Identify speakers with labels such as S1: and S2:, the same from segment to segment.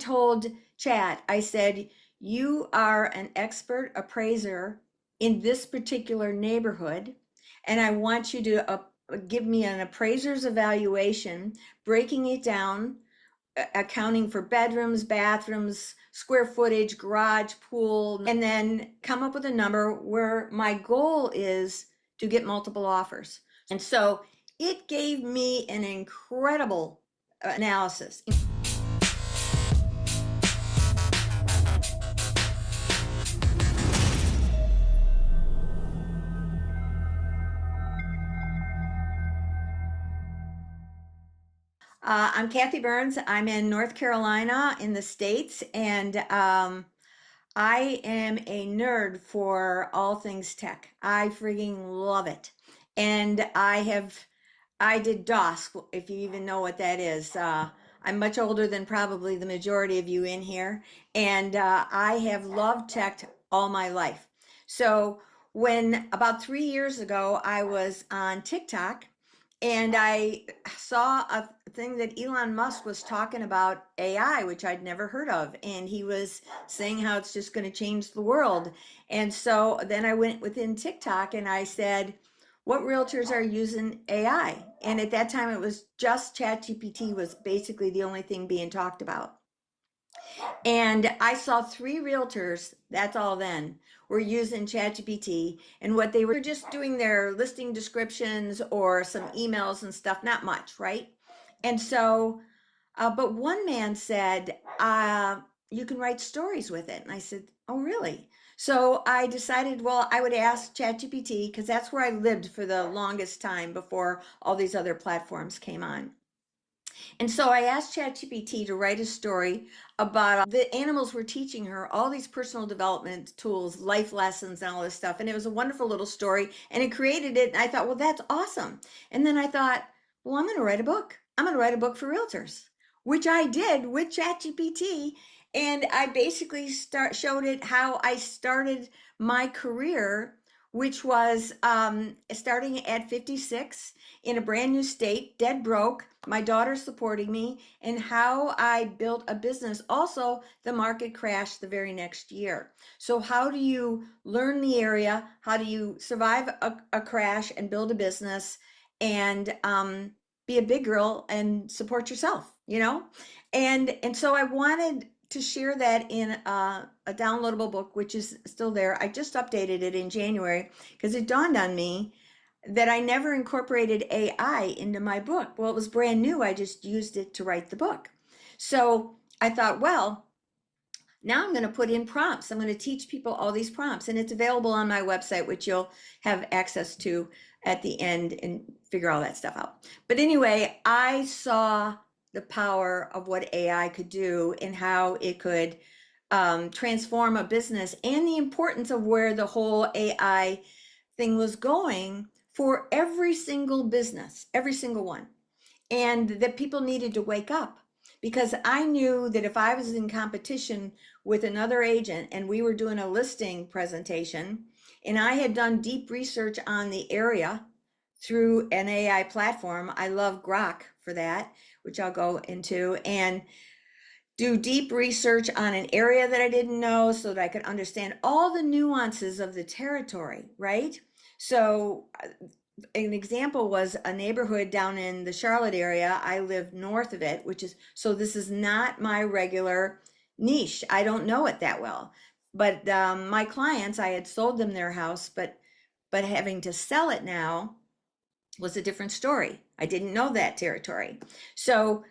S1: told Chat, I said, you are an expert appraiser in this particular neighborhood, and I want you to give me an appraiser's evaluation, breaking it down, accounting for bedrooms, bathrooms, square footage, garage, pool, and then come up with a number where my goal is to get multiple offers. And so it gave me an incredible analysis. I'm Kathy Byrnes. I'm in North Carolina in the States, and I am a nerd for all things tech. I freaking love it. And I did DOS, if you even know what that is. I'm much older than probably the majority of you in here, and I have loved tech all my life. So when about 3 years ago, I was on TikTok and I saw a thing that Elon Musk was talking about AI, which I'd never heard of. And he was saying how it's just going to change the world. And so then I went within TikTok and I said, what realtors are using AI? And at that time, it was just ChatGPT was basically the only thing being talked about. And I saw 3 realtors, that's all then, were using ChatGPT, and what they were just doing their listing descriptions or some emails and stuff, not much, right? And so, but one man said, you can write stories with it. And I said, oh, really? So I decided, well, I would ask ChatGPT because that's where I lived for the longest time before all these other platforms came on. And so I asked ChatGPT to write a story about the animals were teaching her all these personal development tools, life lessons, and all this stuff. And it was a wonderful little story. And it created it. And I thought, well, that's awesome. And then I thought, well, I'm going to write a book. I'm going to write a book for realtors, which I did with ChatGPT. And I basically showed it how I started my career, which was starting at 56 in a brand new state, dead broke, my daughter supporting me, and how I built a business. Also, the market crashed the very next year. So how do you learn the area? How do you survive a crash and build a business and be a big girl and support yourself, you know? And so I wanted to share that in a downloadable book, which is still there. I just updated it in January because it dawned on me that I never incorporated AI into my book. Well, it was brand new. I just used it to write the book. So I thought, well, now I'm going to put in prompts. I'm going to teach people all these prompts, and it's available on my website, which you'll have access to at the end and figure all that stuff out. But anyway, I saw the power of what AI could do and how it could transform a business, and the importance of where the whole AI thing was going for every single business, every single one. And that people needed to wake up, because I knew that if I was in competition with another agent and we were doing a listing presentation and I had done deep research on the area through an AI platform, I love Grok for that, which I'll go into, and do deep research on an area that I didn't know so that I could understand all the nuances of the territory, right? So an example was a neighborhood down in the Charlotte area. I live north of it, which is, so this is not my regular niche. I don't know it that well, but my clients, I had sold them their house, but having to sell it now was a different story. I didn't know that territory. So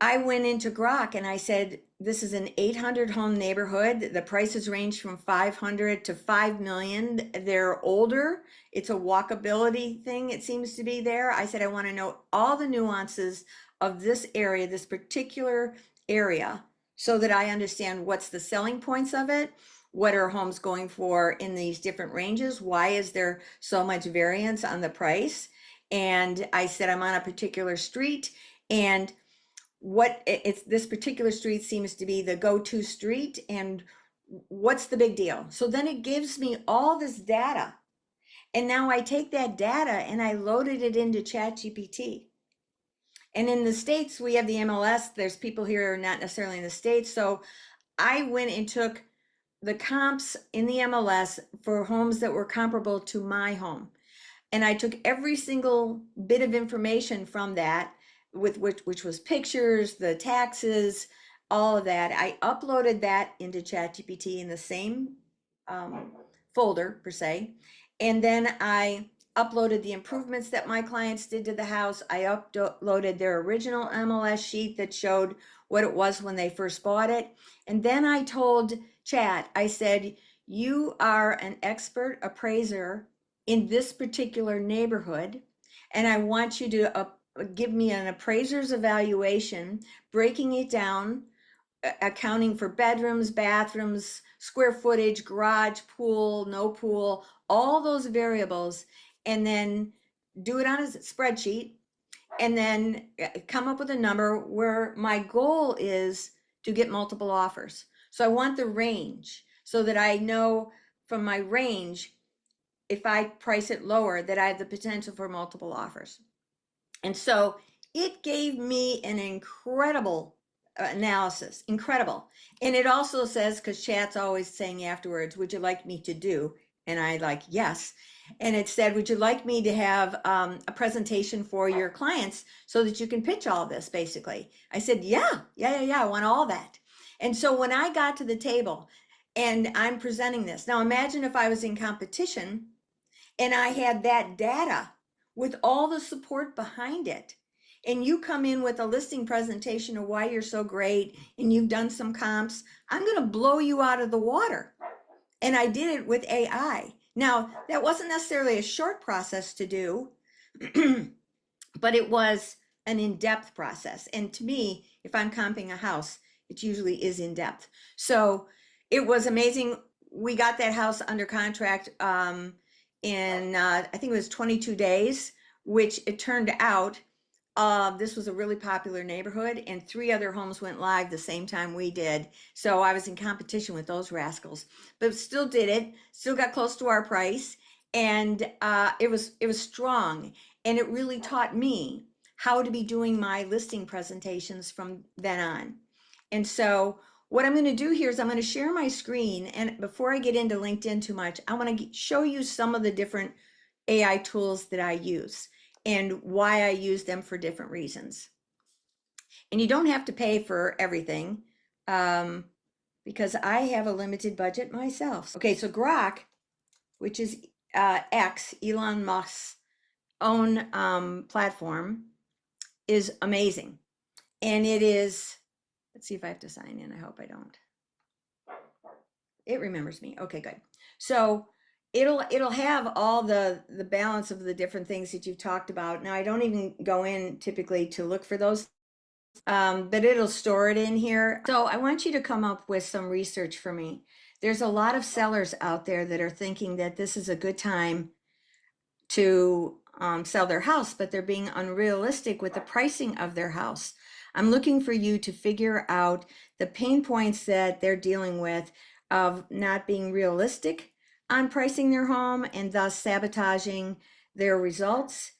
S1: I went into Grok and I said, this is an 800 home neighborhood. The prices range from 500 to 5 million. They're older. It's a walkability thing, it seems to be there. I said, I want to know all the nuances of this area, this particular area, so that I understand what's the selling points of it. What are homes going for in these different ranges? Why is there so much variance on the price? And I said, I'm on a particular street, and what it's this particular street seems to be the go-to street, and what's the big deal? So then it gives me all this data, and now I take that data and I loaded it into ChatGPT, And in the States, we have the MLS. There's people here not necessarily in the States. So I went and took the comps in the MLS for homes that were comparable to my home. And I took every single bit of information from that, with which was pictures, the taxes, all of that. I uploaded that into ChatGPT in the same folder per se. And then I uploaded the improvements that my clients did to the house. I uploaded their original MLS sheet that showed what it was when they first bought it. And then I told Chat, I said, you are an expert appraiser in this particular neighborhood, and I want you to give me an appraiser's evaluation, breaking it down, accounting for bedrooms, bathrooms, square footage, garage, pool, no pool, all those variables, and then do it on a spreadsheet, and then come up with a number where my goal is to get multiple offers. So I want the range so that I know from my range, if I price it lower, that I have the potential for multiple offers. And so it gave me an incredible analysis, incredible. And it also says, because Chat's always saying afterwards, would you like me to do? And I like, yes. And it said, would you like me to have a presentation for your clients so that you can pitch all of this, basically? I said, yeah, I want all that. And so when I got to the table and I'm presenting this, now imagine if I was in competition and I had that data with all the support behind it. And you come in with a listing presentation of why you're so great and you've done some comps, I'm going to blow you out of the water. And I did it with AI. Now, that wasn't necessarily a short process to do, but it was an in-depth process. And to me, if I'm comping a house, it usually is in-depth. So it was amazing. We got that house under contract in I think it was 22 days, which it turned out this was a really popular neighborhood, and 3 other homes went live the same time we did. So I was in competition with those rascals, but still did it, still got close to our price. And it was strong, and it really taught me how to be doing my listing presentations from then on. And so what I'm going to do here is I'm going to share my screen. And before I get into LinkedIn too much, I want to show you some of the different AI tools that I use and why I use them for different reasons. And you don't have to pay for everything because I have a limited budget myself. Okay, so Grok, which is X, Elon Musk's own platform, is amazing. And it is, let's see if I have to sign in. I hope I don't. It remembers me. Okay, good. So it'll have all the balance of the different things that you've talked about. Now I don't even go in typically to look for those, but it'll store it in here. So I want you to come up with some research for me. There's a lot of sellers out there that are thinking that this is a good time to sell their house, but they're being unrealistic with the pricing of their house. I'm looking for you to figure out the pain points that they're dealing with of not being realistic on pricing their home and thus sabotaging their results.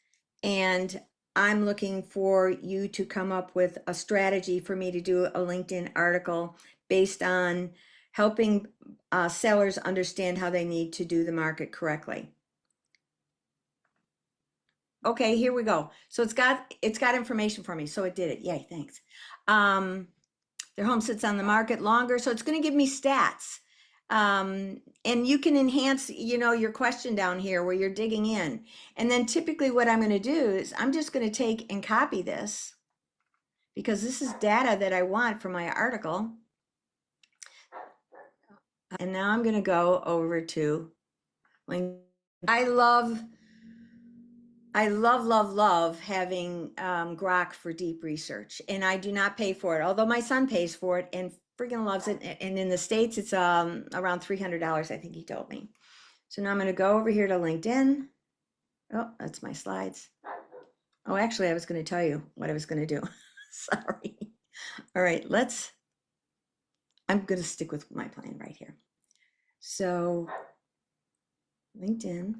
S1: And I'm looking for you to come up with a strategy for me to do a LinkedIn article based on helping sellers understand how they need to do the market correctly. Okay, here we go. So it's got information for me. So it did it. Yay, thanks. Their home sits on the market longer, so it's going to give me stats. And you can enhance, your question down here where you're digging in. And then typically what I'm going to do is I'm just going to take and copy this because this is data that I want for my article. And now I'm going to go over to LinkedIn. I love having Grok for deep research, and I do not pay for it, although my son pays for it and freaking loves it. And in the States, it's around $300, I think he told me. So now I'm going to go over here to LinkedIn. Oh, that's my slides. Oh, actually, I was going to tell you what I was going to do. Sorry. All right, I'm going to stick with my plan right here. So LinkedIn.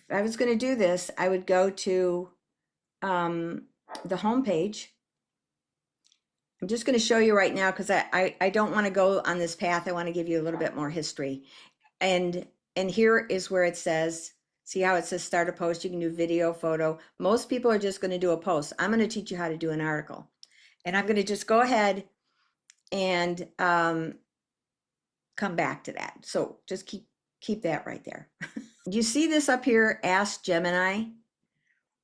S1: If I was going to do this, I would go to the home page. I'm just going to show you right now because I don't want to go on this path. I want to give you a little bit more history. And here is where it says, see how it says start a post? You can do video, photo. Most people are just going to do a post. I'm going to teach you how to do an article. And I'm going to just go ahead and come back to that. So just keep that right there. Do you see this up here, Ask Gemini?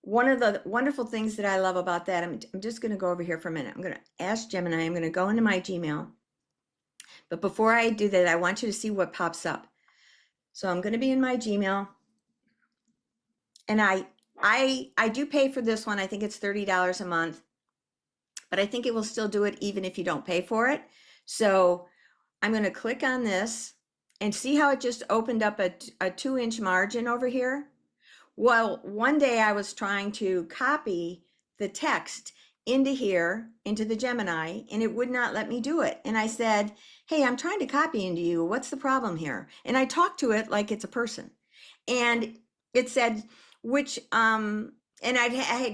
S1: One of the wonderful things that I love about that, I'm just going to go over here for a minute. I'm going to ask Gemini. I'm going to go into my Gmail. But before I do that, I want you to see what pops up. So I'm going to be in my Gmail. And I do pay for this one. I think it's $30 a month. But I think it will still do it even if you don't pay for it. So I'm going to click on this and see how it just opened up a 2-inch margin over here. Well, one day I was trying to copy the text into here, into the Gemini, and it would not let me do it. And I said, hey, I'm trying to copy into you. What's the problem here? And I talked to it like it's a person. And it said, and I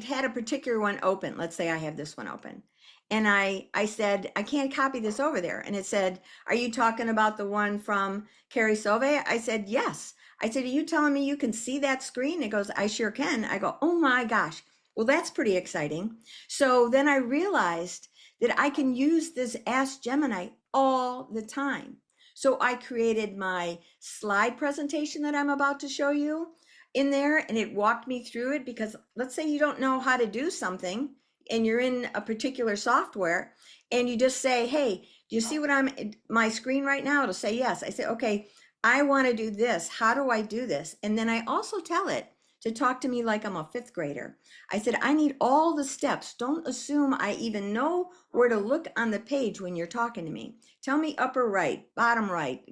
S1: had a particular one open. Let's say I have this one open. And I said, I can't copy this over there. And it said, are you talking about the one from Carrie Sauvé? I said, yes. I said, are you telling me you can see that screen? It goes, I sure can. I go, oh my gosh. Well, that's pretty exciting. So then I realized that I can use this Ask Gemini all the time. So I created my slide presentation that I'm about to show you in there, and it walked me through it because let's say you don't know how to do something and you're in a particular software and you just say, hey, do you see what my screen right now? It'll say yes. I say, okay, I want to do this. How do I do this? And then I also tell it to talk to me like I'm a 5th grader. I said, I need all the steps. Don't assume I even know where to look on the page when you're talking to me. Tell me upper right, bottom right,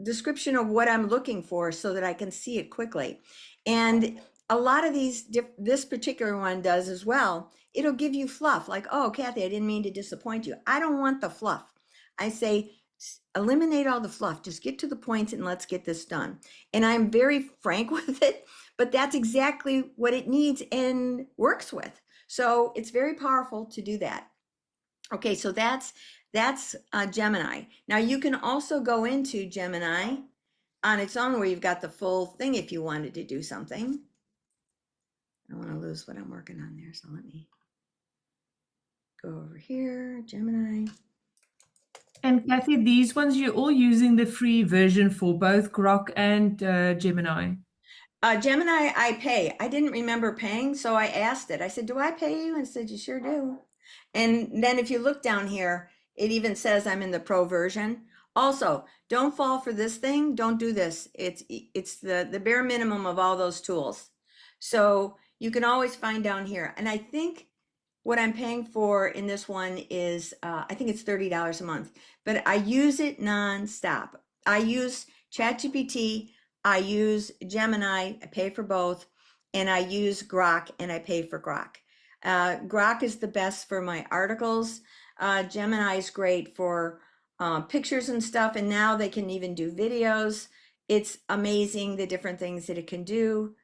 S1: description of what I'm looking for so that I can see it quickly. And a lot of this particular one does as well. It'll give you fluff like, oh, Kathy, I didn't mean to disappoint you. I don't want the fluff. I say, eliminate all the fluff. Just get to the point and let's get this done. And I'm very frank with it, but that's exactly what it needs and works with. So it's very powerful to do that. Okay, so that's Gemini. Now you can also go into Gemini on its own where you've got the full thing if you wanted to do something. I don't want to lose what I'm working on there, so let me go over here, Gemini.
S2: And Kathy, these ones you're all using the free version for both Grok and Gemini.
S1: Gemini, I pay. I didn't remember paying, so I asked it. I said, do I pay you? And it said, you sure do. And then if you look down here, it even says I'm in the pro version. Also, don't fall for this thing. Don't do this. It's the bare minimum of all those tools. So you can always find down here. And I think what I'm paying for in this one is, I think it's $30 a month, but I use it nonstop. I use ChatGPT, I use Gemini, I pay for both, and I use Grok and I pay for Grok. Grok is the best for my articles. Gemini is great for pictures and stuff, and now they can even do videos. It's amazing the different things that it can do.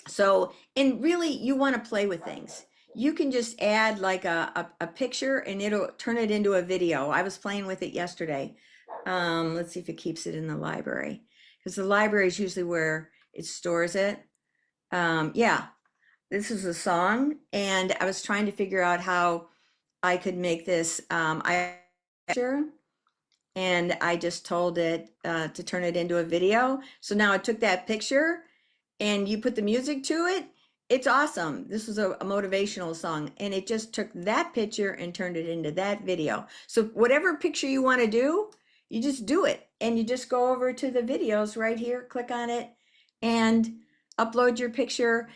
S1: So, and really you want to play with things. You can just add like a picture and it'll turn it into a video. I was playing with it yesterday. Let's see if it keeps it in the library because the library is usually where it stores it. Yeah, this is a song and I was trying to figure out how I could make this. And I just told it to turn it into a video. So now I took that picture and you put the music to it. It's awesome. This was a motivational song and it just took that picture and turned it into that video. So whatever picture you want to do, you just do it and you just go over to the videos right here, click on it and upload your picture.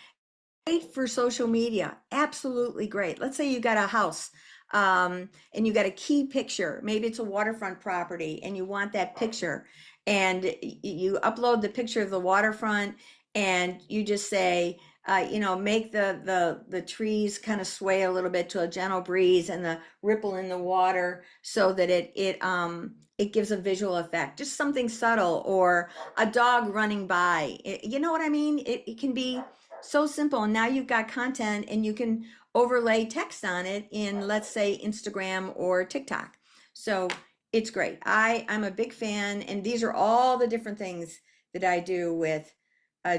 S1: Great for social media. Absolutely great. Let's say you got a house and you got a key picture. Maybe it's a waterfront property and you want that picture and you upload the picture of the waterfront and you just say, make the trees kind of sway a little bit to a gentle breeze and the ripple in the water so that it gives a visual effect, just something subtle or a dog running by. You know what I mean? It can be So simple. And now you've got content and you can overlay text on it in, let's say, Instagram or TikTok. So it's great. I'm a big fan, and these are all the different things that I do with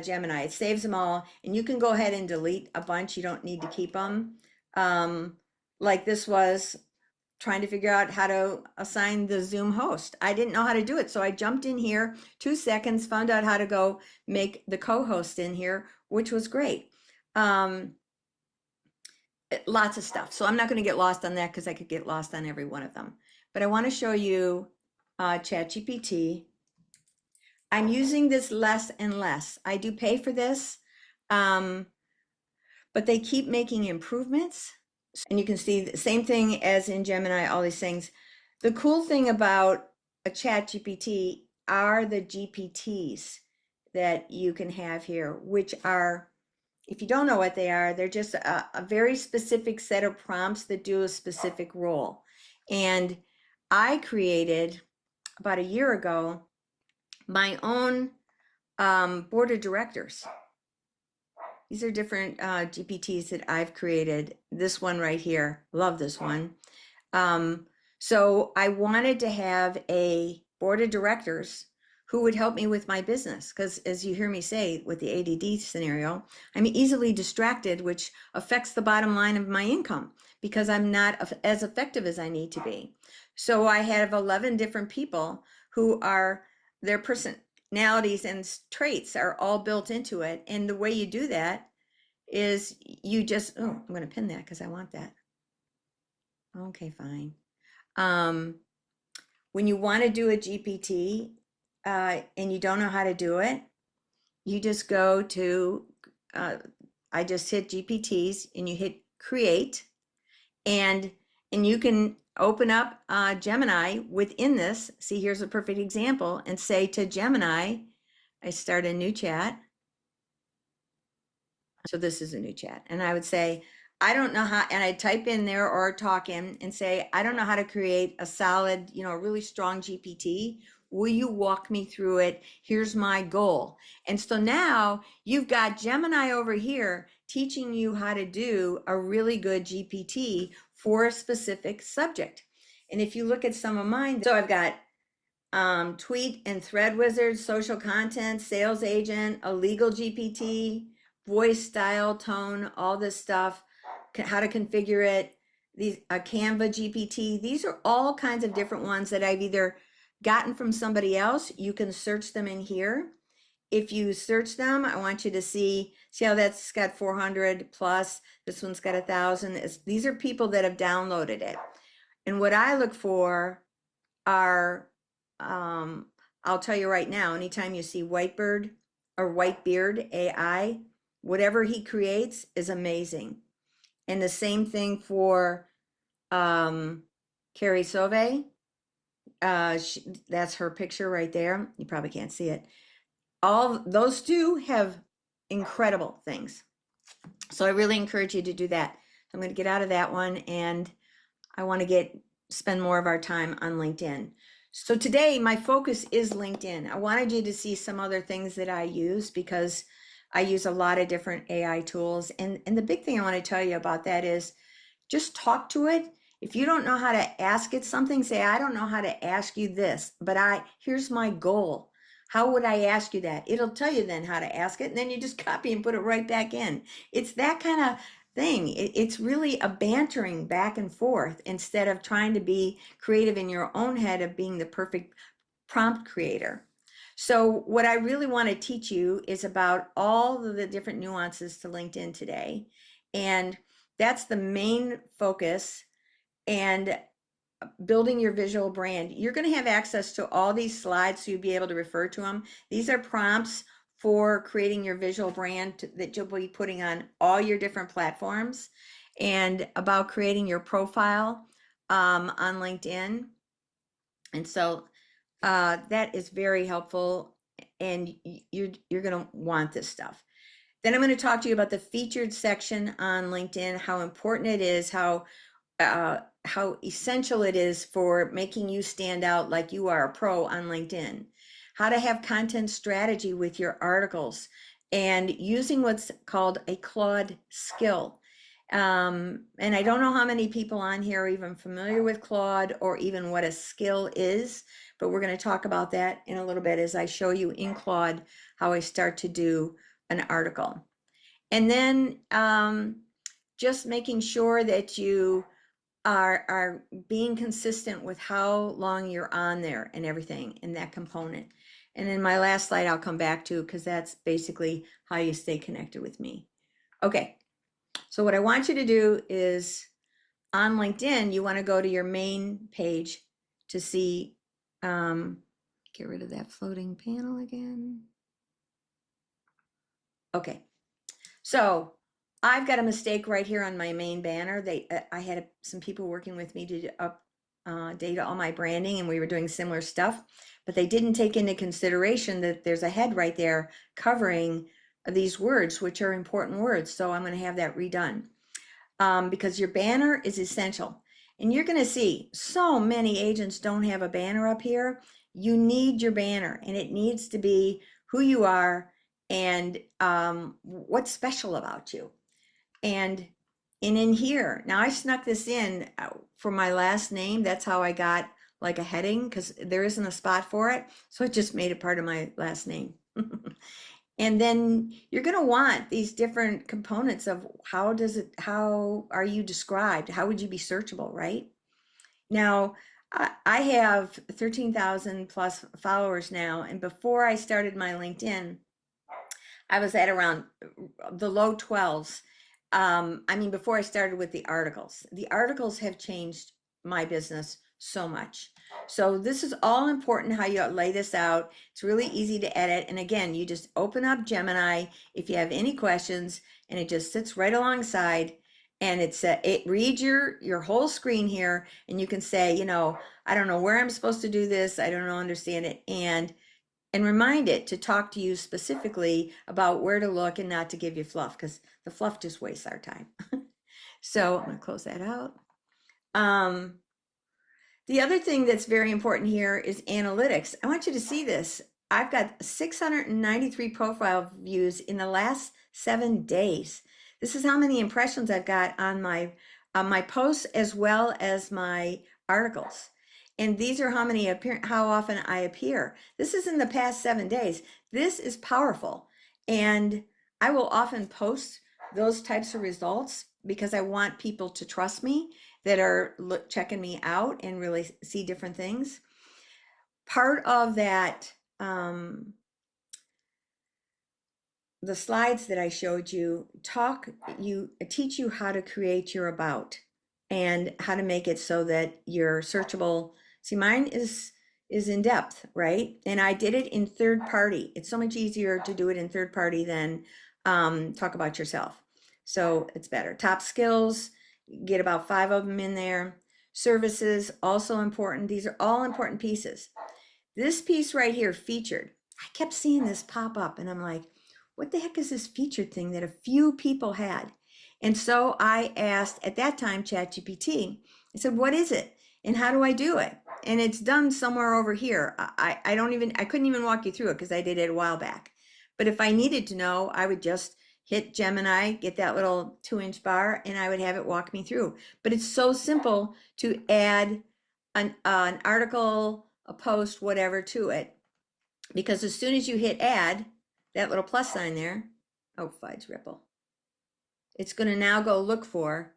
S1: Gemini. It saves them all, and you can go ahead and delete a bunch. You don't need to keep them. Um, like this was trying to figure out how to assign the Zoom host. I didn't know how to do it. So I jumped in here, 2 seconds, found out how to go make the co-host in here, which was great. Lots of stuff. So I'm not going to get lost on that because I could get lost on every one of them. But I want to show you ChatGPT. I'm using this less and less. I do pay for this, but they keep making improvements. And you can see the same thing as in Gemini, all these things. The cool thing about a ChatGPT are the GPTs that you can have here, which are, if you don't know what they are, they're just a very specific set of prompts that do a specific role. And I created about a year ago my own board of directors. These are different GPTs that I've created. This one right here, love this one. So I wanted to have a board of directors who would help me with my business. Because as you hear me say with the ADD scenario, I'm easily distracted, which affects the bottom line of my income because I'm not as effective as I need to be. So I have 11 different people who are, their personalities and traits are all built into it. And the way you do that is you just, oh, I'm going to pin that because I want that. Okay, fine. When you want to do a GPT and you don't know how to do it, you just go to, I just hit GPTs and you hit create, and you can open up Gemini within this. See, here's a perfect example, and say to Gemini, I start a new chat. So this is a new chat. And I would say, I don't know how, and I type in there or talk in and say, I don't know how to create a solid, a really strong GPT. Will you walk me through it? Here's my goal. And so now you've got Gemini over here teaching you how to do a really good GPT for a specific subject. And if you look at some of mine, so I've got tweet and thread wizard, social content, sales agent, a legal GPT, voice style, tone, all this stuff, how to configure it, these a Canva GPT. These are all kinds of different ones that I've either gotten from somebody else. You can search them in here. If you search them, I want you to see how that's got 400 plus. This one's got 1,000. These are people that have downloaded it. And what I look for are, I'll tell you right now, anytime you see Whitebird or Whitebeard AI, whatever he creates is amazing. And the same thing for Carrie Sauvé. That's her picture right there. You probably can't see it. All those two have incredible things. So I really encourage you to do that. I'm going to get out of that one, and I want to spend more of our time on LinkedIn. So today my focus is LinkedIn. I wanted you to see some other things that I use because I use a lot of different AI tools. And the big thing I want to tell you about that is just talk to it. If you don't know how to ask it something, say, I don't know how to ask you this, but here's my goal. How would I ask you that? It'll tell you then how to ask it, and then you just copy and put it right back in. It's that kind of thing. It's really a bantering back and forth instead of trying to be creative in your own head of being the perfect prompt creator. So what I really want to teach you is about all of the different nuances to LinkedIn today. And that's the main focus. And building your visual brand. You're going to have access to all these slides so you'll be able to refer to them. These are prompts for creating your visual brand that you'll be putting on all your different platforms, and about creating your profile on LinkedIn. And so that is very helpful, and you're going to want this stuff. Then I'm going to talk to you about the featured section on LinkedIn, how important it is, how essential it is for making you stand out like you are a pro on LinkedIn, how to have content strategy with your articles, and using what's called a Claude skill. And I don't know how many people on here are even familiar with Claude or even what a skill is, but we're going to talk about that in a little bit as I show you in Claude how I start to do an article. And then just making sure that you are being consistent with how long you're on there and everything in that component. And in my last slide, I'll come back to because that's basically how you stay connected with me. Okay, so what I want you to do is on LinkedIn, you want to go to your main page to see, get rid of that floating panel again. Okay, so I've got a mistake right here on my main banner. I had some people working with me to update all my branding, and we were doing similar stuff, but they didn't take into consideration that there's a head right there covering these words, which are important words. So I'm going to have that redone because your banner is essential. And you're going to see so many agents don't have a banner up here. You need your banner, and it needs to be who you are and what's special about you. And in here, now I snuck this in for my last name. That's how I got like a heading because there isn't a spot for it. So it just made it part of my last name. And then you're going to want these different components of how are you described? How would you be searchable, right? Now, I have 13,000 plus followers now. And before I started my LinkedIn, I was at around the low 12s. I mean, before I started with the articles have changed my business so much. So this is all important how you lay this out. It's really easy to edit. And again, you just open up Gemini if you have any questions, and it just sits right alongside. And it reads your whole screen here, and you can say, I don't know where I'm supposed to do this. I don't know, understand it. And remind it to talk to you specifically about where to look and not to give you fluff because the fluff just wastes our time. So I'm going to close that out. The other thing that's very important here is analytics. I want you to see this. I've got 693 profile views in the last 7 days. This is how many impressions I've got on my posts as well as my articles. And these are how often I appear. This is in the past 7 days. This is powerful. And I will often post those types of results because I want people to trust me that are checking me out and really see different things. Part of that, the slides that I showed you teach you how to create your about and how to make it so that you're searchable. See, mine is in depth, right? And I did it in third party. It's so much easier to do it in third party than talk about yourself. So it's better. Top skills, get about 5 of them in there. Services, also important. These are all important pieces. This piece right here, featured, I kept seeing this pop up and I'm like, what the heck is this featured thing that a few people had? And so I asked at that time ChatGPT, I said, what is it? And how do I do it? And it's done somewhere over here. I couldn't even walk you through it because I did it a while back. But if I needed to know, I would just hit Gemini, get that little 2-inch bar, and I would have it walk me through. But it's so simple to add an article, a post, whatever to it. Because as soon as you hit add, that little plus sign there, oh, fudge ripple, it's going to now go look for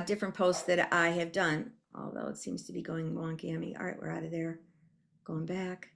S1: different posts that I have done, although it seems to be going wonky on me. All right, we're out of there. Going back.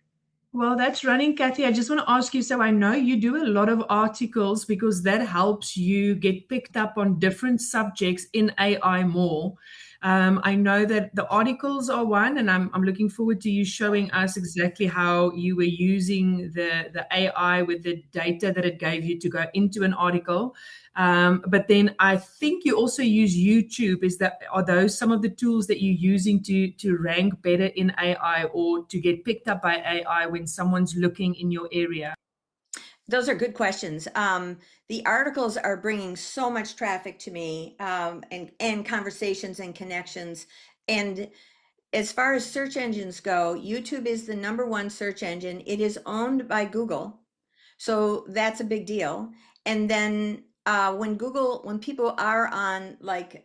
S2: Well, that's running, Kathy. I just want to ask you, so I know you do a lot of articles because that helps you get picked up on different subjects in AI more. I know that the articles are one, and I'm looking forward to you showing us exactly how you were using the AI with the data that it gave you to go into an article. But then I think you also use YouTube. Are those some of the tools that you're using to rank better in AI or to get picked up by AI when someone's looking in your area?
S1: Those are good questions. The articles are bringing so much traffic to me, and conversations and connections. And as far as search engines go, YouTube is the #1 search engine. It is owned by Google. So that's a big deal. And then when people are on like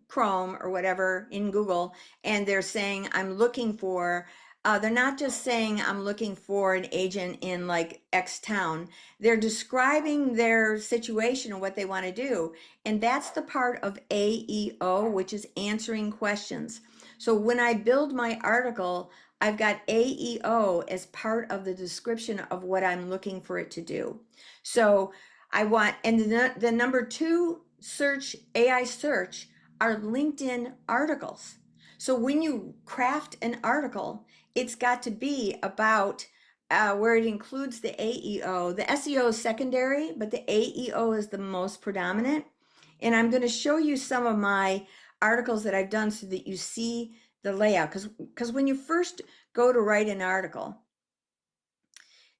S1: Chrome or whatever in Google, and they're saying, I'm looking for, they're not just saying, I'm looking for an agent in like X town. They're describing their situation and what they want to do. And that's the part of AEO, which is answering questions. So when I build my article, I've got AEO as part of the description of what I'm looking for it to do. So I want, and the number two search, AI search, are LinkedIn articles. So when you craft an article, it's got to be about where it includes the AEO. The SEO is secondary, but the AEO is the most predominant. And I'm going to show you some of my articles that I've done so that you see the layout. Because when you first go to write an article,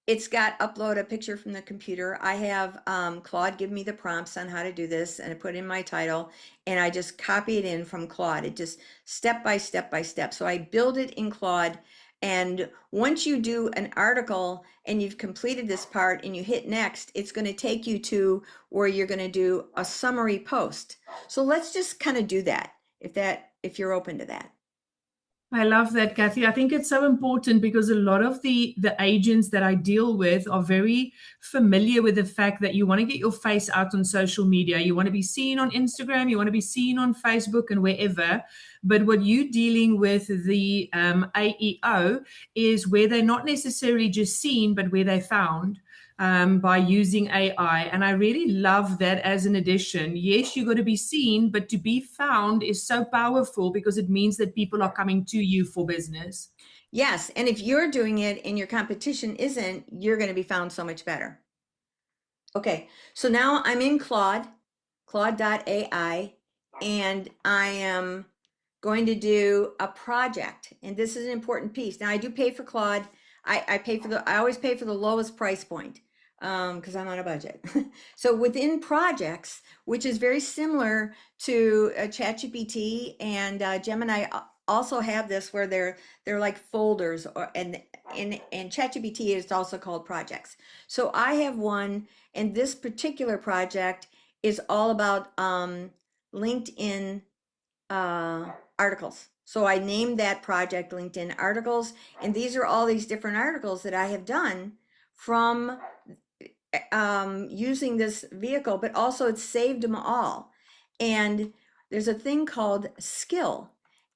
S1: it's got upload a picture from the computer. I have Claude give me the prompts on how to do this, and I put in my title, and I just copy it in from Claude. It just step by step by step. So I build it in Claude. And once you do an article and you've completed this part and you hit next, it's going to take you to where you're going to do a summary post. So let's just kind of do that if you're open to that.
S2: I love that, Kathy. I think it's so important because a lot of the agents that I deal with are very familiar with the fact that you want to get your face out on social media. You want to be seen on Instagram, you want to be seen on Facebook and wherever. But what you're dealing with the AEO is where they're not necessarily just seen, but where they're found by using AI. And I really love that as an addition. Yes, you got to be seen, but to be found is so powerful because it means that people are coming to you for business.
S1: Yes, and if you're doing it and your competition isn't, you're going to be found so much better. Okay, so now I'm in Claude, Claude.ai, and I am going to do a project. And this is an important piece. Now I do pay for Claude. I always pay for the lowest price point because I'm on a budget. So within projects, which is very similar to ChatGPT and Gemini also have this where they're like folders or and ChatGPT is also called projects. So I have one, and this particular project is all about LinkedIn articles. So I named that project LinkedIn articles, and these are all these different articles that I have done from using this vehicle, but also it's saved them all. And there's a thing called skill.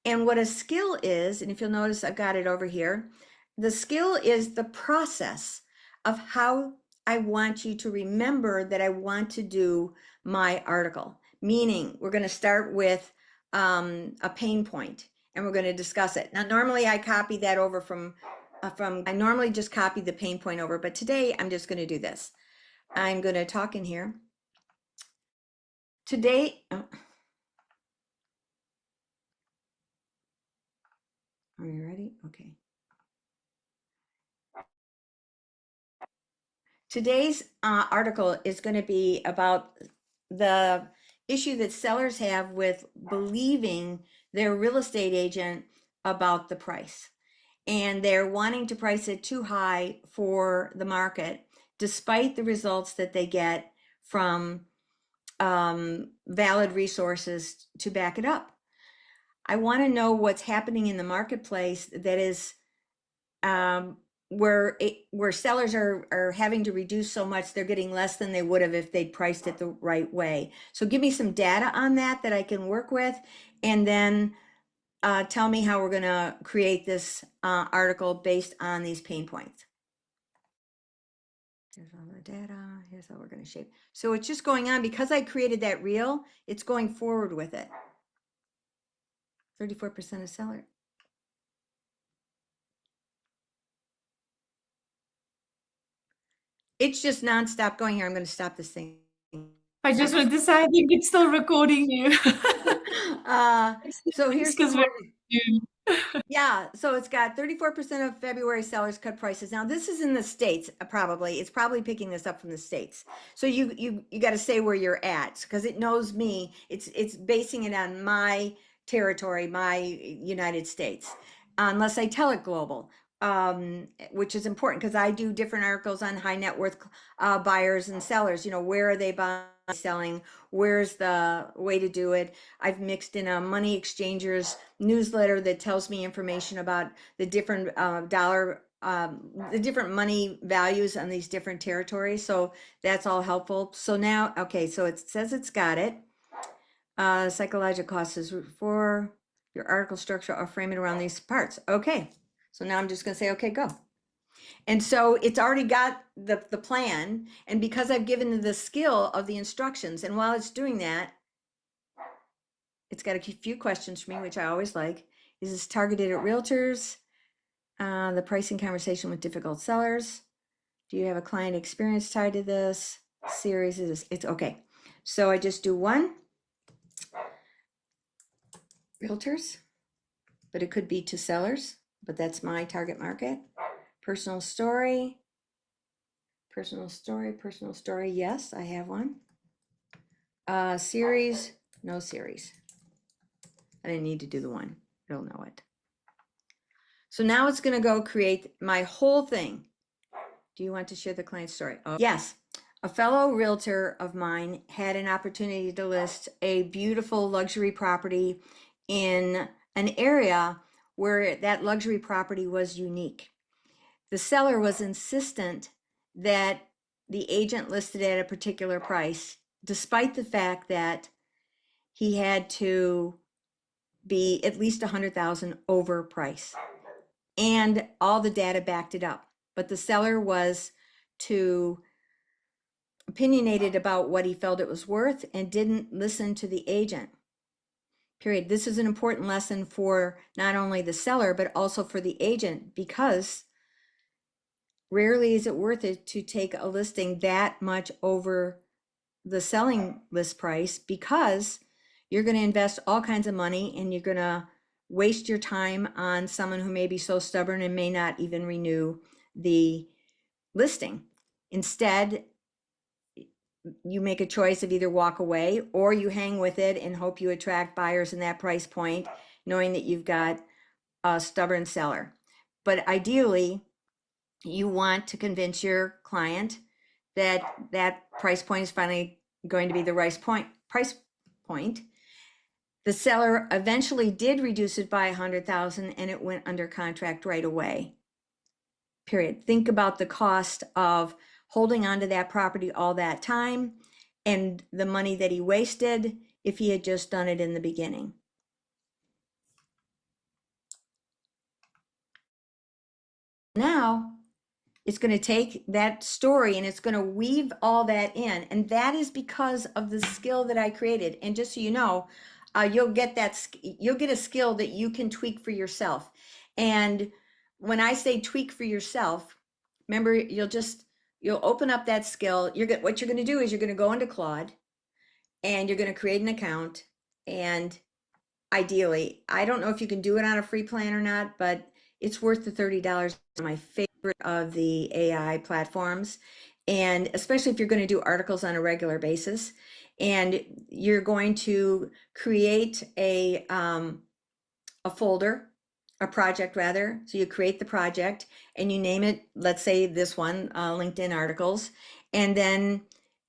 S1: And what a skill is, and if you'll notice, I've got it over here. The skill is the process of how I want you to remember that I want to do my article. Meaning, we're going to start with a pain point, and we're going to discuss it. Now, normally I copy that over I normally just copy the pain point over, but today I'm just going to do this. I'm going to talk in here. Today, oh, are you ready? Okay. Today's article is going to be about the issue that sellers have with believing their real estate agent about the price. And they're wanting to price it too high for the market, despite the results that they get from valid resources to back it up. I want to know what's happening in the marketplace that is where sellers are having to reduce so much, they're getting less than they would have if they'd priced it the right way. So give me some data on that I can work with, and then tell me how we're going to create this article based on these pain points. Here's all the data. Here's how we're going to shape. So it's just going on because I created that reel. It's going forward with it. 34% of seller. It's just nonstop going here. I'm going to stop this thing.
S2: I just wanted to say, I think it's still recording you.
S1: So here's
S2: Because
S1: the
S2: we're
S1: yeah, so it's got 34% of February sellers cut prices. Now this is in the States, probably. It's probably picking this up from the States. So you got to say where you're at because it knows me. It's basing it on my territory, my United States, unless I tell it global. which is important because I do different articles on high net worth buyers and sellers. You know, where are they buying, selling? Where's the way to do it? I've mixed in a money exchangers newsletter that tells me information about the different the different money values on these different territories. So that's all helpful. So now, okay, so it says it's got it. Psychological costs is for your article structure or frame it around these parts. Okay. So now I'm just going to say, okay, go. And so it's already got the plan. And because I've given the skill of the instructions, and while it's doing that, it's got a few questions for me, which I always like. Is this targeted at realtors? The pricing conversation with difficult sellers? Do you have a client experience tied to this? Series is, it's okay. So I just do one. Realtors, but it could be to sellers, but that's my target market. Personal story, personal story, personal story. Yes, I have one. Series, no series. I didn't need to do the one. It'll know it. So now it's going to go create my whole thing. Do you want to share the client story? Oh, yes. A fellow realtor of mine had an opportunity to list a beautiful luxury property in an area where that luxury property was unique. The seller was insistent that the agent listed at a particular price, despite the fact that he had to be at least 100,000 over price. And all the data backed it up. But the seller was too opinionated about what he felt it was worth and didn't listen to the agent. Period. This is an important lesson for not only the seller, but also for the agent, because rarely is it worth it to take a listing that much over the selling list price, because you're going to invest all kinds of money and you're going to waste your time on someone who may be so stubborn and may not even renew the listing. Instead, you make a choice of either walk away or you hang with it and hope you attract buyers in that price point, knowing that you've got a stubborn seller. But ideally, you want to convince your client that that price point is finally going to be the right price point. The seller eventually did reduce it by 100,000 and it went under contract right away. Period. Think about the cost of holding on to that property all that time and the money that he wasted if he had just done it in the beginning. Now, it's going to take that story and it's going to weave all that in. And that is because of the skill that I created. And just so you know, you'll get a skill that you can tweak for yourself. And when I say tweak for yourself, remember, you'll open up that skill. What you're going to do is you're going to go into Claude and you're going to create an account. And ideally, I don't know if you can do it on a free plan or not, but it's worth the $30. My favorite of the AI platforms, and especially if you're going to do articles on a regular basis, and you're going to create a folder, a project rather. So you create the project and you name it, let's say this one, LinkedIn articles, and then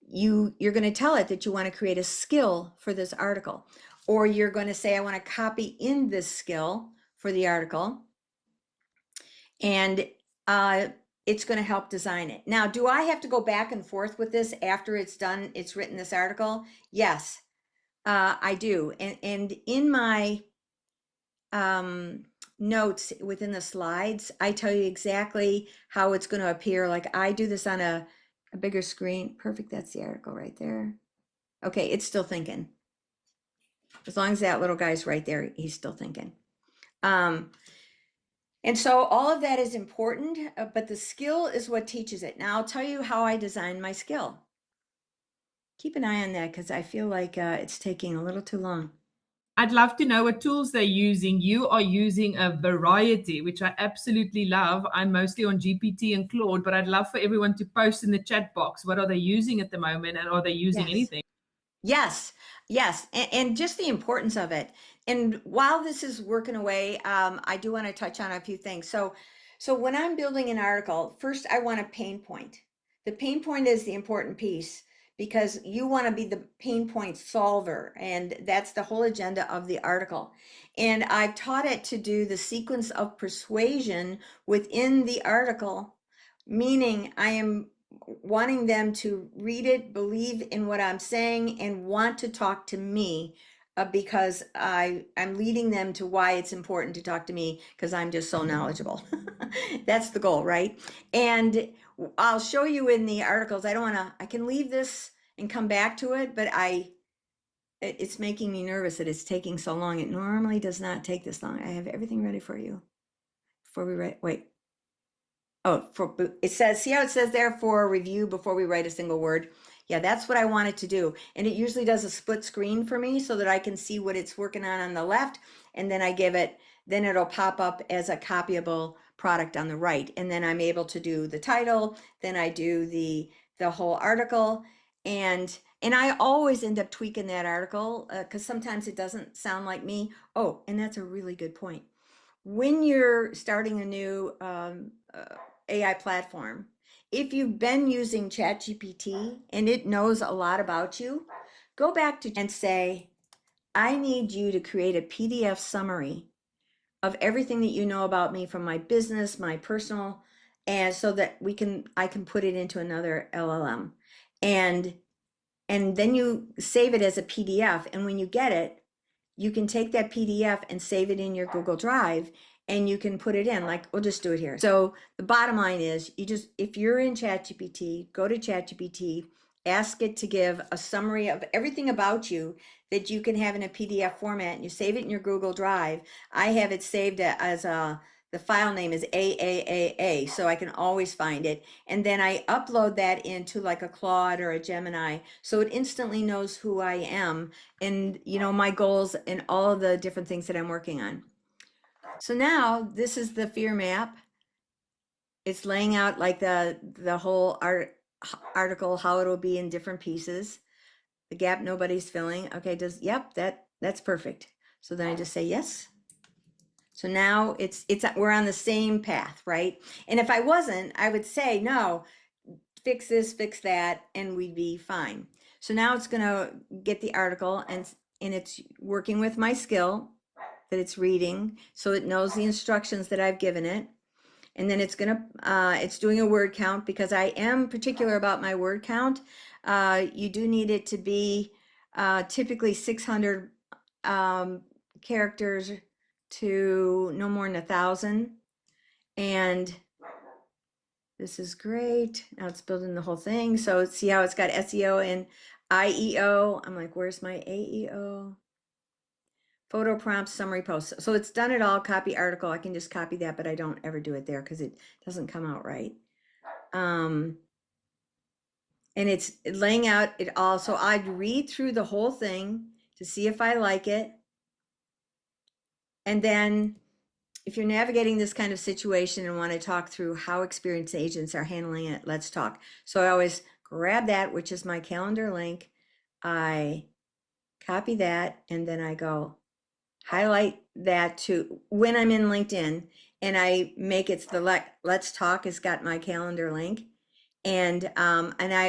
S1: you're going to tell it that you want to create a skill for this article, or you're going to say, I want to copy in this skill for the article, and it's going to help design it. Now, do I have to go back and forth with this after it's done, it's written this article? Yes, I do. And in my notes within the slides, I tell you exactly how it's going to appear. Like I do this on a bigger screen. Perfect. That's the article right there. Okay, it's still thinking. As long as that little guy's right there, he's still thinking. And so all of that is important, but the skill is what teaches it. Now I'll tell you how I design my skill. Keep an eye on that because I feel like it's taking a little too long.
S2: I'd love to know what tools they're using. You are using a variety, which I absolutely love. I'm mostly on GPT and Claude, but I'd love for everyone to post in the chat box. What are they using at the moment, and are they using
S1: Yes.
S2: anything?
S1: Yes, yes, and just the importance of it. And while this is working away, I do want to touch on a few things. So So when I'm building an article, first I want a pain point. The pain point is the important piece because you want to be the pain point solver, and that's the whole agenda of the article. And I've taught it to do the sequence of persuasion within the article, meaning I am wanting them to read it, believe in what I'm saying, and want to talk to me because I'm leading them to why it's important to talk to me because I'm just so knowledgeable. That's the goal, right? And I'll show you in the articles. I don't want to, I can leave this and come back to it, but it's making me nervous that it's taking so long. It normally does not take this long. I have everything ready for you before we write. Wait. Oh, it says, see how it says there for review before we write a single word? Yeah, that's what I want it to do. And it usually does a split screen for me so that I can see what it's working on the left. And then I give it, then it'll pop up as a copyable product on the right. And then I'm able to do the title, then I do the whole article. And I always end up tweaking that article because sometimes it doesn't sound like me. Oh, and that's a really good point. When you're starting a new AI platform, if you've been using ChatGPT and it knows a lot about you, go back to and say, I need you to create a PDF summary of everything that you know about me from my business, my personal, and so that I can put it into another LLM. And and then you save it as a PDF. And when you get it, you can take that PDF and save it in your Google Drive and you can put it in. Like, we'll just do it here. So the bottom line is if you're in ChatGPT, go to ChatGPT, ask it to give a summary of everything about you that you can have in a PDF format, and you save it in your Google Drive. I have it saved as the file name is AAAA, so I can always find it. And then I upload that into like a Claude or a Gemini, so it instantly knows who I am and my goals and all of the different things that I'm working on. So now this is the fear map. It's laying out like the whole article, how it'll be in different pieces. The gap nobody's filling. Okay, yep, that's perfect. So then I just say yes. So now we're on the same path, right? And if I wasn't, I would say no, fix this, fix that, and we'd be fine. So now it's going to get the article and it's working with my skill that it's reading, so it knows the instructions that I've given it. And then it's doing a word count because I am particular about my word count. You do need it to be typically 600 characters to no more than 1,000. And this is great. Now it's building the whole thing. So see how it's got SEO and IEO. I'm like, where's my AEO? Photo prompts, summary posts. So it's done it all, copy article. I can just copy that, but I don't ever do it there because it doesn't come out right. And it's laying out it all. So I'd read through the whole thing to see if I like it. And then if you're navigating this kind of situation and want to talk through how experienced agents are handling it, let's talk. So I always grab that, which is my calendar link. I copy that, and then I go highlight that to when I'm in LinkedIn, and I make it the let's talk has got my calendar link. And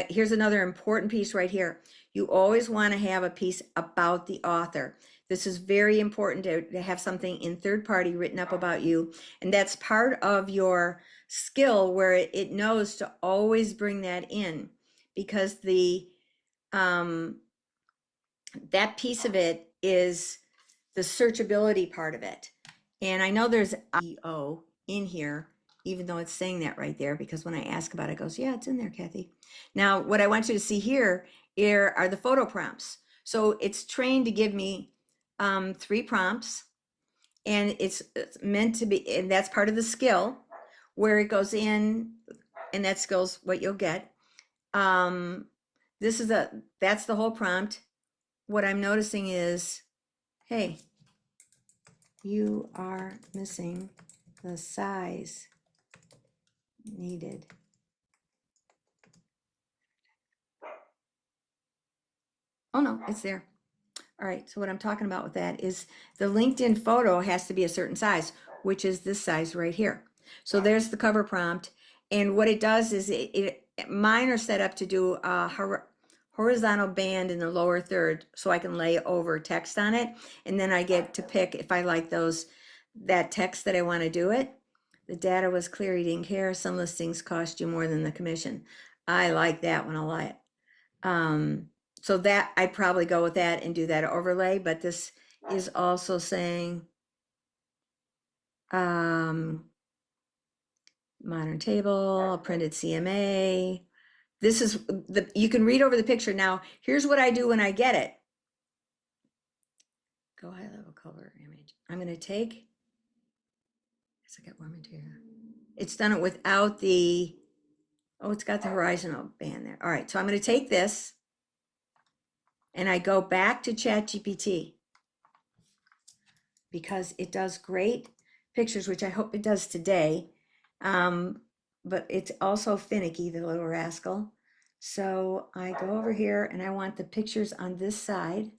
S1: here's another important piece right here. You always want to have a piece about the author. This is very important to have something in third party written up about you. And that's part of your skill where it knows to always bring that in, because that piece of it is the searchability part of it. And I know there's IEO in here, even though it's saying that right there, because when I ask about it, it goes, yeah, it's in there, Kathy. Now, what I want you to see here are the photo prompts. So it's trained to give me 3 prompts, and it's meant to be, and that's part of the skill where it goes in, and that skill's what you'll get. That's the whole prompt. What I'm noticing is, hey, you are missing the size needed. Oh no, it's there. All right, so what I'm talking about with that is the LinkedIn photo has to be a certain size, which is this size right here. So there's the cover prompt. And what it does is mine are set up to do a horizontal band in the lower third so I can lay over text on it. And then I get to pick if I like that text that I want to do it. The data was clear, he didn't care. Some listings cost you more than the commission. I like that one a lot. So that I'd probably go with that and do that overlay, but this is also saying modern table, printed CMA. This is you can read over the picture. Now, here's what I do when I get it. Go high level color image. I'm going to take, let's look at one material. It's done it without the, oh, it's got the horizontal band there. All right, so I'm going to take this and I go back to ChatGPT because it does great pictures, which I hope it does today. But it's also finicky, the little rascal. So I go over here and I want the pictures on this side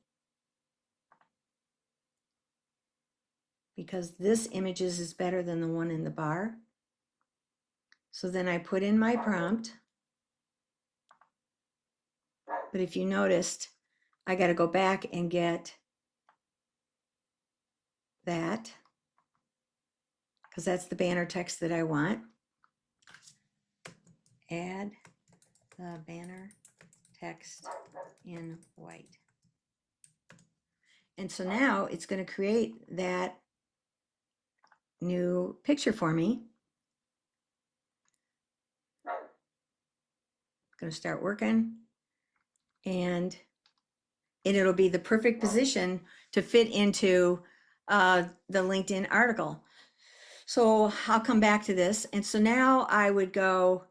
S1: because this images is better than the one in the bar. So then I put in my prompt. But if you noticed, I got to go back and get that because that's the banner text that I want. Add the banner text in white. And so now it's going to create that new picture for me. Going to start working and it'll be the perfect position to fit into the LinkedIn article. So I'll come back to this. And so now I'll go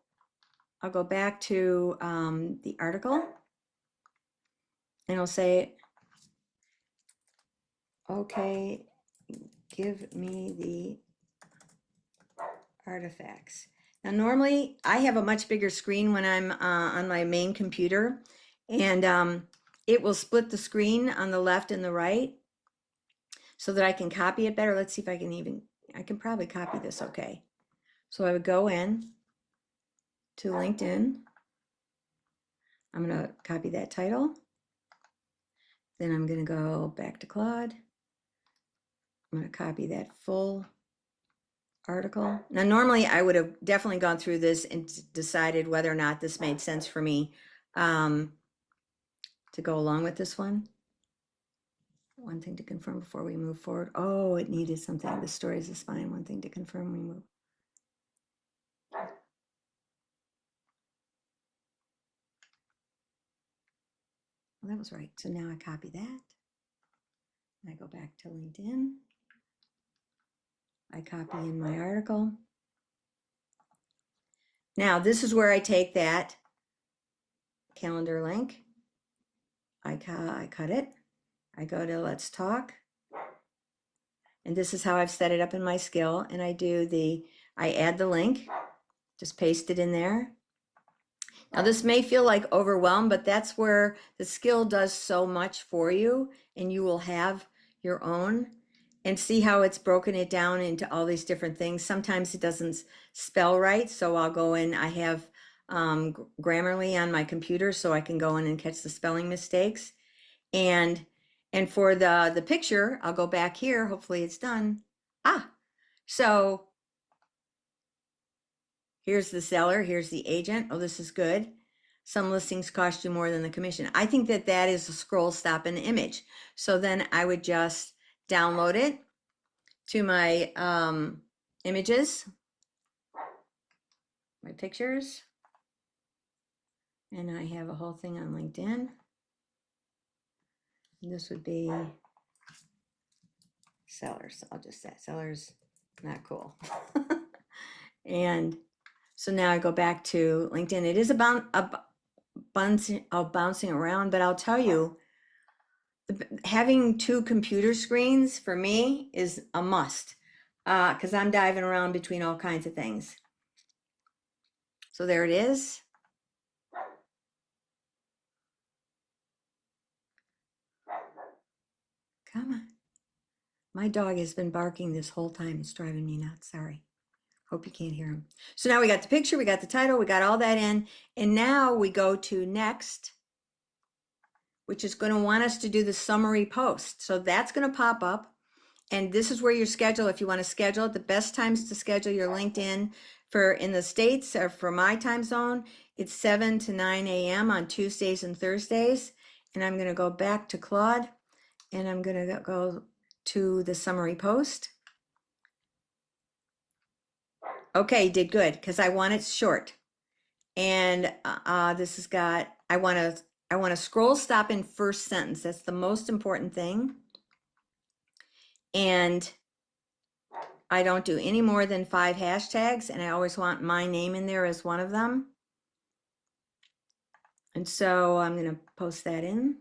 S1: back to the article and I'll say, okay, give me the artifacts. Now, normally I have a much bigger screen when I'm on my main computer, and it will split the screen on the left and the right so that I can copy it better. Let's see if I can probably copy this okay. So I would go in to LinkedIn. I'm going to copy that title. Then I'm going to go back to Claude. I'm going to copy that full article. Now, normally I would have definitely gone through this and decided whether or not this made sense for me to go along with this one. One thing to confirm before we move forward. Oh, it needed something. The story is the spine. One thing to confirm, we move. Well, that was right. So now I copy that. I go back to LinkedIn. I copy in my article. Now, this is where I take that calendar link. I cut it. I go to Let's Talk. And this is how I've set it up in my skill. And I add the link, just paste it in there. Now, this may feel like overwhelm, but that's where the skill does so much for you, and you will have your own. And see how it's broken it down into all these different things. Sometimes it doesn't spell right, so I'll go in. I have Grammarly on my computer, so I can go in and catch the spelling mistakes. And for the picture, I'll go back here. Hopefully it's done. So here's the seller, here's the agent. Oh, this is good. Some listings cost you more than the commission. I think that is a scroll stop in the image. So then I would just download it to my images, my pictures. And I have a whole thing on LinkedIn. This would be sellers. I'll just say sellers, not cool. And so now I go back to LinkedIn. It is bouncing around, but I'll tell you, having two computer screens for me is a must because I'm diving around between all kinds of things. So there it is. Come on. My dog has been barking this whole time. It's driving me nuts. Sorry. Hope you can't hear him. So now we got the picture, we got the title, we got all that in, and now we go to next, which is going to want us to do the summary post. So that's going to pop up, and this is where you schedule. If you want to schedule it, the best times to schedule your LinkedIn for in the States or for my time zone, it's 7 to 9 a.m. on Tuesdays and Thursdays. And I'm going to go back to Claude, and I'm going to go to the summary post. Okay, did good, because I want it short. And this has got, I want to scroll stop in first sentence. That's the most important thing. And I don't do any more than 5 hashtags, and I always want my name in there as one of them. And so I'm going to post that in.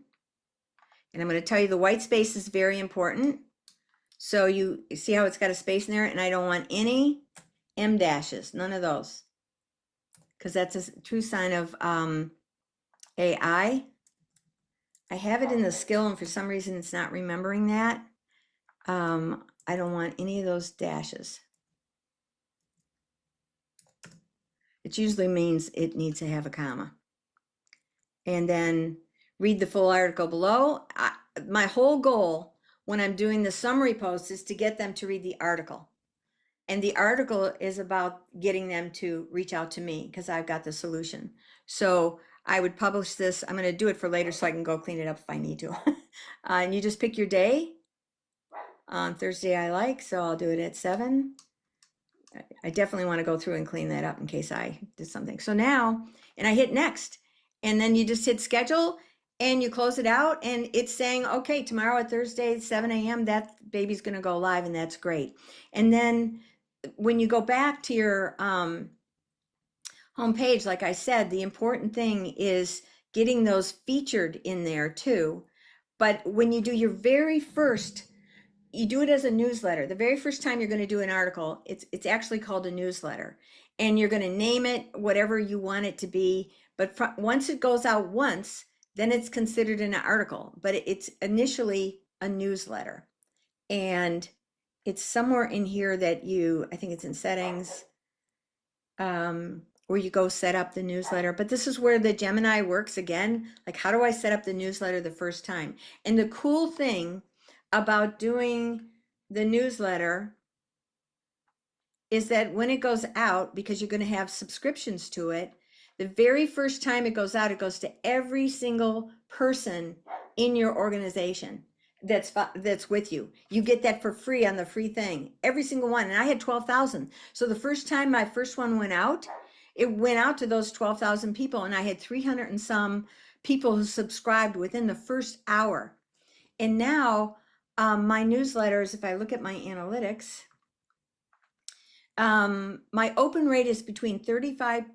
S1: And I'm going to tell you the white space is very important. So you see how it's got a space in there, and I don't want any M dashes, none of those, because that's a true sign of AI. I have it in the skill, and for some reason it's not remembering that. I don't want any of those dashes. It usually means it needs to have a comma. And then read the full article below. My whole goal when I'm doing the summary post is to get them to read the article. And the article is about getting them to reach out to me because I've got the solution. So I would publish this. I'm going to do it for later so I can go clean it up if I need to. And you just pick your day. On Thursday I like, so I'll do it at 7. I definitely want to go through and clean that up in case I did something. So now, and I hit next, and then you just hit schedule and you close it out, and it's saying, okay, tomorrow at Thursday, 7 a.m., that baby's going to go live, and that's great. And then when you go back to your homepage, like I said, the important thing is getting those featured in there too. But when you do your very first, you do it as a newsletter. The very first time you're going to do an article, it's actually called a newsletter, and you're going to name it whatever you want it to be. But once it goes out once, then it's considered an article, but it's initially a newsletter. And it's somewhere in here that I think it's in settings, where you go set up the newsletter. But this is where the Gemini works again. Like, how do I set up the newsletter the first time? And the cool thing about doing the newsletter is that when it goes out, because you're going to have subscriptions to it, the very first time it goes out, it goes to every single person in your organization that's with you. You get that for free on the free thing, every single one. And I had 12,000. So the first time my first one went out, it went out to those 12,000 people, and I had 300 and some people who subscribed within the first hour. And now my newsletters, if I look at my analytics, my open rate is between 35%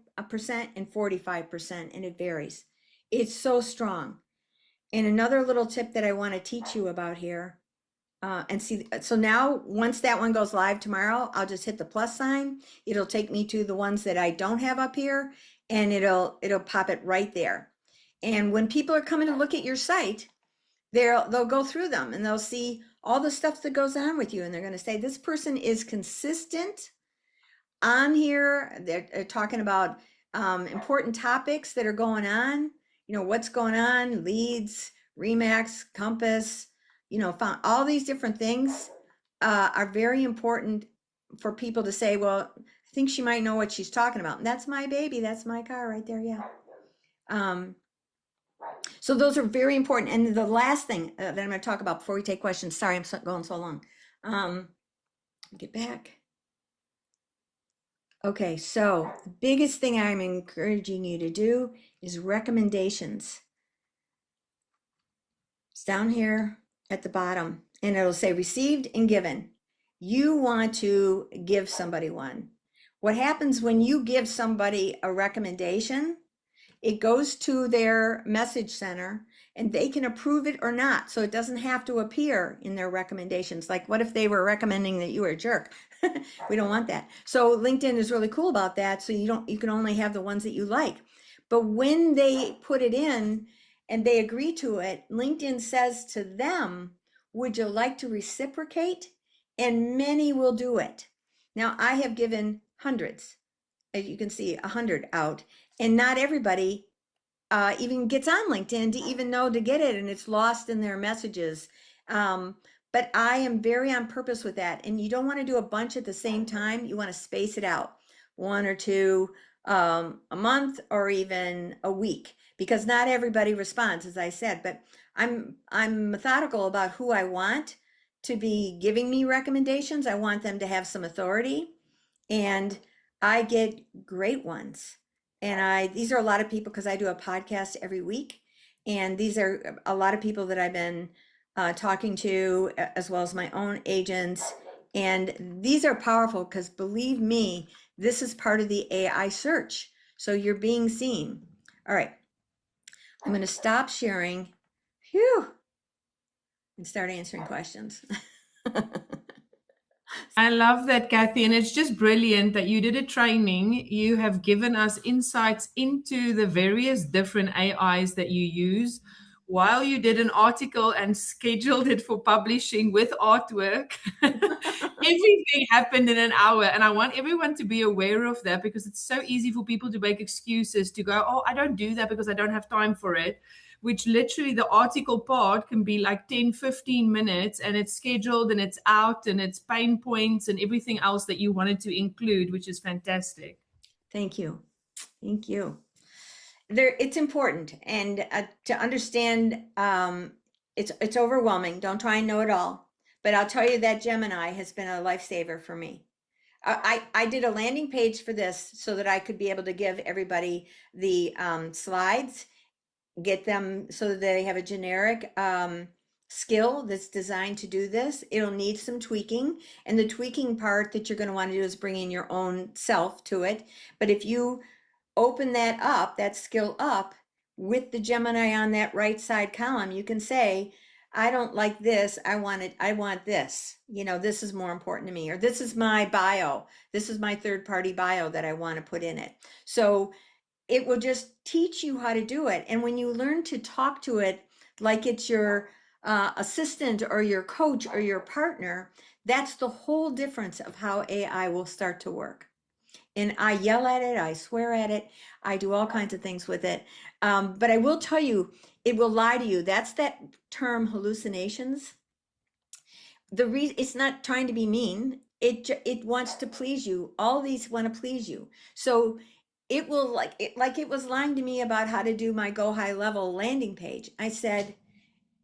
S1: and 45%, and it varies. It's so strong. And another little tip that I want to teach you about here, and see, so now once that one goes live tomorrow, I'll just hit the plus sign. It'll take me to the ones that I don't have up here, and it'll pop it right there. And when people are coming to look at your site, they'll go through them and they'll see all the stuff that goes on with you, and they're going to say, this person is consistent on here. They're talking about important topics that are going on, what's going on, leads, Remax, Compass, found all these different things are very important for people to say, well, I think she might know what she's talking about. And that's my baby. That's my car right there. Yeah. So those are very important. And the last thing that I'm going to talk about before we take questions, sorry, I'm going so long. Get back. Okay, so the biggest thing I'm encouraging you to do is recommendations. It's down here at the bottom, and it'll say received and given. You want to give somebody one. What happens when you give somebody a recommendation? It goes to their message center, and they can approve it or not. So it doesn't have to appear in their recommendations. Like, what if they were recommending that you were a jerk? We don't want that. So LinkedIn is really cool about that. So you can only have the ones that you like. But when they put it in and they agree to it, LinkedIn says to them, would you like to reciprocate? And many will do it. Now, I have given hundreds, as you can see, 100 out, and not everybody even gets on LinkedIn to even know to get it, and it's lost in their messages. Um, but I am very on purpose with that. And you don't want to do a bunch at the same time. You want to space it out, one or two a month or even a week, because not everybody responds, as I said. But I'm methodical about who I want to be giving me recommendations. I want them to have some authority, and I get great ones. And these are a lot of people because I do a podcast every week. And these are a lot of people that I've been talking to, as well as my own agents. And these are powerful because believe me, this is part of the AI search. So you're being seen. All right. I'm going to stop sharing. Phew. And start answering questions.
S2: I love that, Kathy. And it's just brilliant that you did a training. You have given us insights into the various different AIs that you use while you did an article and scheduled it for publishing with artwork. Everything happened in an hour. And I want everyone to be aware of that because it's so easy for people to make excuses to go, oh, I don't do that because I don't have time for it, which literally the article part can be like 10, 15 minutes and it's scheduled and it's out and it's pain points and everything else that you wanted to include, which is fantastic.
S1: Thank you. Thank you. It's important, and to understand, it's overwhelming. Don't try and know it all, but I'll tell you that Gemini has been a lifesaver for me. I did a landing page for this so that I could be able to give everybody the slides, get them so that they have a generic skill that's designed to do this. It'll need some tweaking, and the tweaking part that you're going to want to do is bring in your own self to it. But if you open that up, that skill up with the Gemini on that right side column, you can say, I don't like this. I want it. I want this. This is more important to me, or this is my bio. This is my third party bio that I want to put in it. So it will just teach you how to do it. And when you learn to talk to it like it's your assistant or your coach or your partner, that's the whole difference of how AI will start to work. And I yell at it, I swear at it, I do all kinds of things with it. But I will tell you, it will lie to you. That's that term hallucinations. It's not trying to be mean. It wants to please you. All these want to please you. So it will like it was lying to me about how to do my go high level landing page. I said,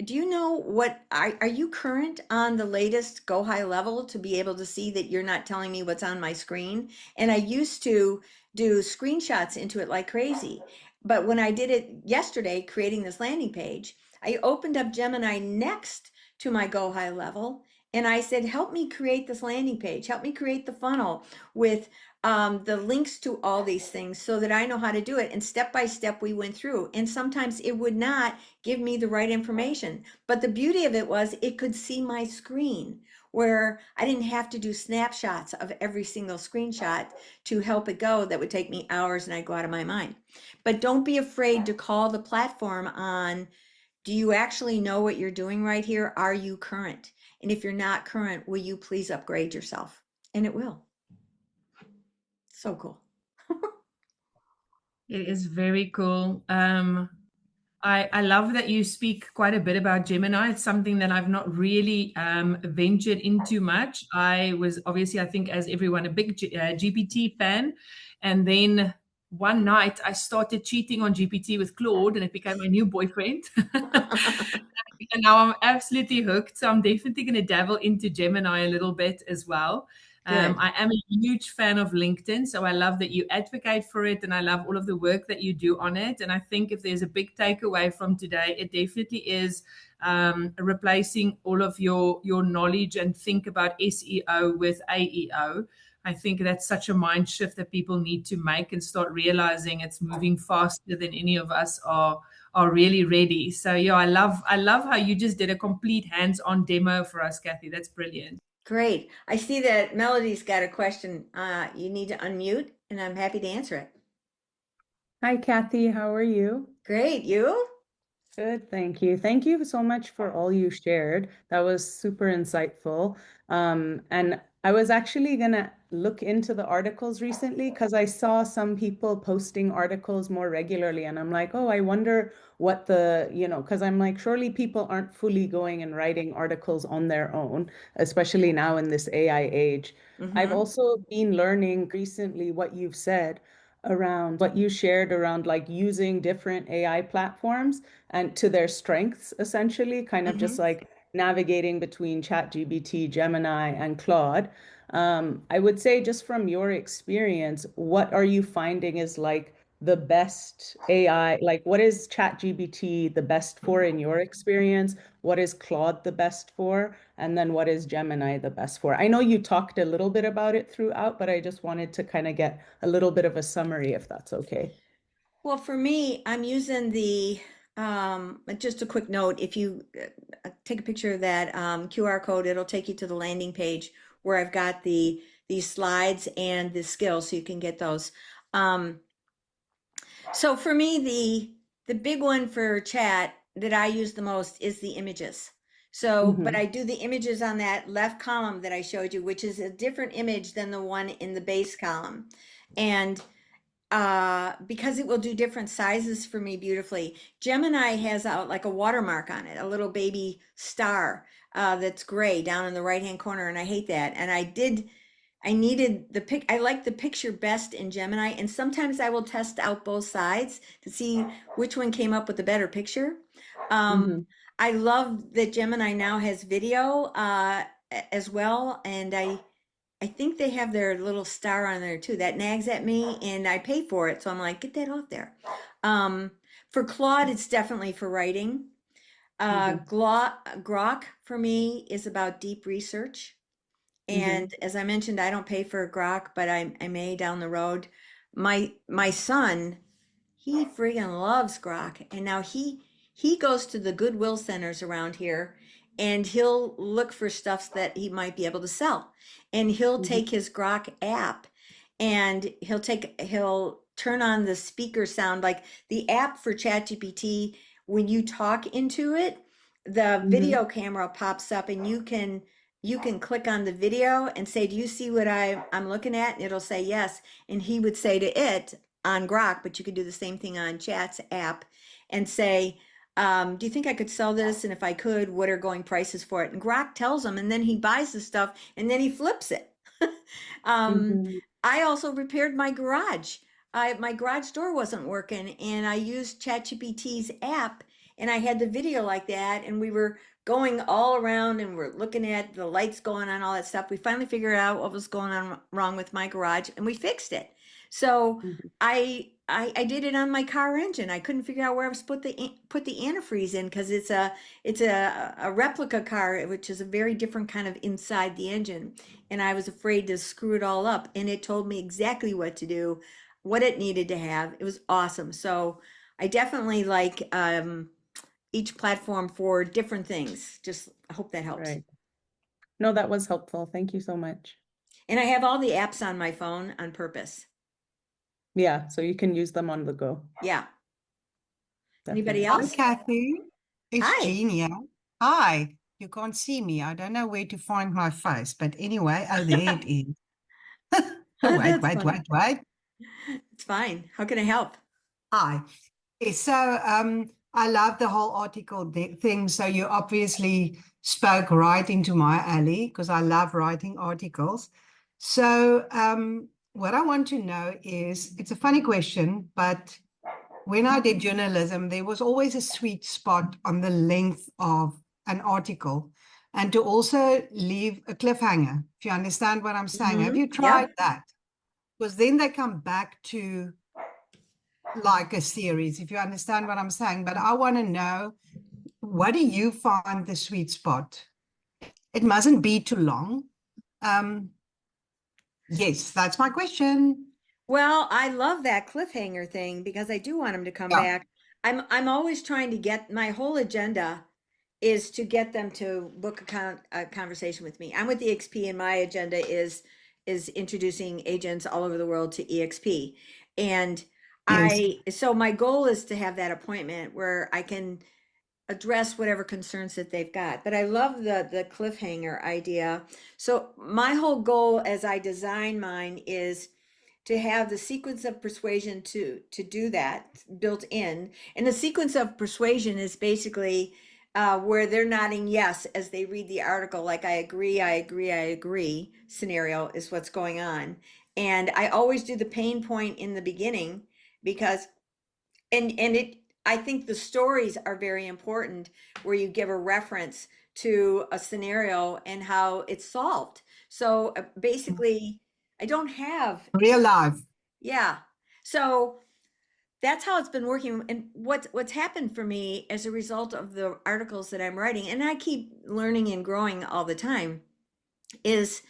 S1: do you know what are you current on the latest go high level to be able to see that you're not telling me what's on my screen? And I used to do screenshots into it like crazy. But when I did it yesterday, creating this landing page, I opened up Gemini next to my go high level and I said, help me create this landing page, help me create the funnel with the links to all these things so that I know how to do it. And step by step, we went through. And sometimes it would not give me the right information. But the beauty of it was it could see my screen where I didn't have to do snapshots of every single screenshot to help it go. That would take me hours and I'd go out of my mind. But don't be afraid to call the platform on, do you actually know what you're doing right here? Are you current? And if you're not current, will you please upgrade yourself? And it will. So cool.
S2: It is very cool. I love that you speak quite a bit about Gemini. It's something that I've not really ventured into much. I was obviously, I think, as everyone, a big GPT fan. And then one night I started cheating on GPT with Claude and it became my new boyfriend. And now I'm absolutely hooked. So I'm definitely going to dabble into Gemini a little bit as well.
S1: Good.
S2: I am a huge fan of LinkedIn, so I love that you advocate for it, and I love all of the work that you do on it. And I think if there's a big takeaway from today, it definitely is replacing all of your knowledge and think about SEO with AEO. I think that's such a mind shift that people need to make and start realizing it's moving faster than any of us are really ready. So yeah, I love how you just did a complete hands-on demo for us, Kathy. That's brilliant.
S1: Great. I see that Melody's got a question. You need to unmute, and I'm happy to answer it.
S3: Hi, Kathy. How are you?
S1: Great. You?
S3: Good, thank you. Thank you so much for all you shared. That was super insightful. And I was actually gonna look into the articles recently because I saw some people posting articles more regularly, and I'm like, oh, I wonder what because I'm like, surely people aren't fully going and writing articles on their own, especially now in this AI age. I've
S1: Mm-hmm.
S3: also been learning recently what you've said around what you shared around like using different AI platforms and to their strengths, essentially, kind of just
S1: Mm-hmm.
S3: like navigating between ChatGPT, Gemini, and Claude. I would say, just from your experience, what are you finding is like the best AI? Like, what is ChatGPT the best for in your experience? What is Claude the best for? And then what is Gemini the best for? I know you talked a little bit about it throughout, but I just wanted to kind of get a little bit of a summary, if that's okay.
S1: Well, for me, I'm using just a quick note, if you take a picture of that QR code, it'll take you to the landing page where I've got these slides and the skills so you can get those. Um, so for me, the big one for chat that I use the most is the images. So, but
S3: Mm-hmm.
S1: I do the images on that left column that I showed you, which is a different image than the one in the base column. And because it will do different sizes for me beautifully. Gemini has like a watermark on it, a little baby star that's gray down in the right hand corner, and I hate that. And I needed I like the picture best in Gemini, and sometimes I will test out both sides to see which one came up with the better picture. Um,
S3: Mm-hmm.
S1: I love that Gemini now has video as well, and I think they have their little star on there too. That nags at me, and I pay for it, so I'm like, get that off there. Um, for Claude, it's definitely for writing.
S3: Mm-hmm.
S1: Grok for me is about deep research.
S3: Mm-hmm.
S1: And as I mentioned, I don't pay for Grok, but I may down the road. My son, he friggin' loves Grok, and now he goes to the Goodwill centers around here, and he'll look for stuff that he might be able to sell, and he'll
S3: Mm-hmm.
S1: take his Grok app, and he'll turn on the speaker sound like the app for ChatGPT. When you talk into it, the
S3: Mm-hmm.
S1: video camera pops up, and you can click on the video and say, "Do you see what I'm looking at?" And it'll say yes, and he would say to it on Grok, but you could do the same thing on Chat's app and say, do you think I could sell this? And if I could, what are going prices for it? And Grok tells him, and then he buys the stuff and then he flips it. um,
S3: Mm-hmm.
S1: I also repaired my garage. My garage door wasn't working, and I used ChatGPT's app, and I had the video like that, and we were going all around and we're looking at the lights going on, all that stuff. We finally figured out what was going on wrong with my garage, and we fixed it. So
S3: Mm-hmm.
S1: I did it on my car engine. I couldn't figure out where I was put the antifreeze in because it's a replica car, which is a very different kind of inside the engine, and I was afraid to screw it all up. And it told me exactly what to do, what it needed to have. It was awesome. So I definitely like each platform for different things. Just I hope that helps.
S3: Right. No, that was helpful. Thank you so much.
S1: And I have all the apps on my phone on purpose.
S3: Yeah, so you can use them on the go.
S1: Yeah. Anybody
S3: Definitely.
S4: Hi,
S1: else?
S4: Kathy. It's
S1: Hi.
S4: Jean here. Hi. You can't see me. I don't know where to find my face, but anyway, oh, there it is. Wait,
S1: That's
S4: wait,
S1: funny.
S4: wait, wait.
S1: It's fine. How can I help?
S4: Hi. So, I love the whole article thing. So you obviously spoke right into my alley because I love writing articles. So, what I want to know is, it's a funny question, but when I did journalism, there was always a sweet spot on the length of an article and to also leave a cliffhanger, if you understand what I'm saying. Have you tried
S1: Yep.
S4: that? Because then they come back to like a series, if you understand what I'm saying. But I want to know, what do you find the sweet spot? It mustn't be too long. Um, yes, that's my question.
S1: Well, I love that cliffhanger thing because I do want them to come
S4: Yeah.
S1: back. I'm always trying to get my whole agenda is to get them to book a conversation with me. I'm with EXP, and my agenda is introducing agents all over the world to EXP. And
S4: Yes.
S1: so my goal is to have that appointment where I can address whatever concerns that they've got. But I love the cliffhanger idea. So my whole goal as I design mine is to have the sequence of persuasion to do that built in. And the sequence of persuasion is basically where they're nodding yes as they read the article, like I agree, I agree, I agree scenario is what's going on. And I always do the pain point in the beginning because and it I think the stories are very important where you give a reference to a scenario and how it's solved. So basically I don't have
S4: Real life.
S1: yeah. So that's how it's been working. And what's happened for me as a result of the articles that I'm writing, and I keep learning and growing all the time, is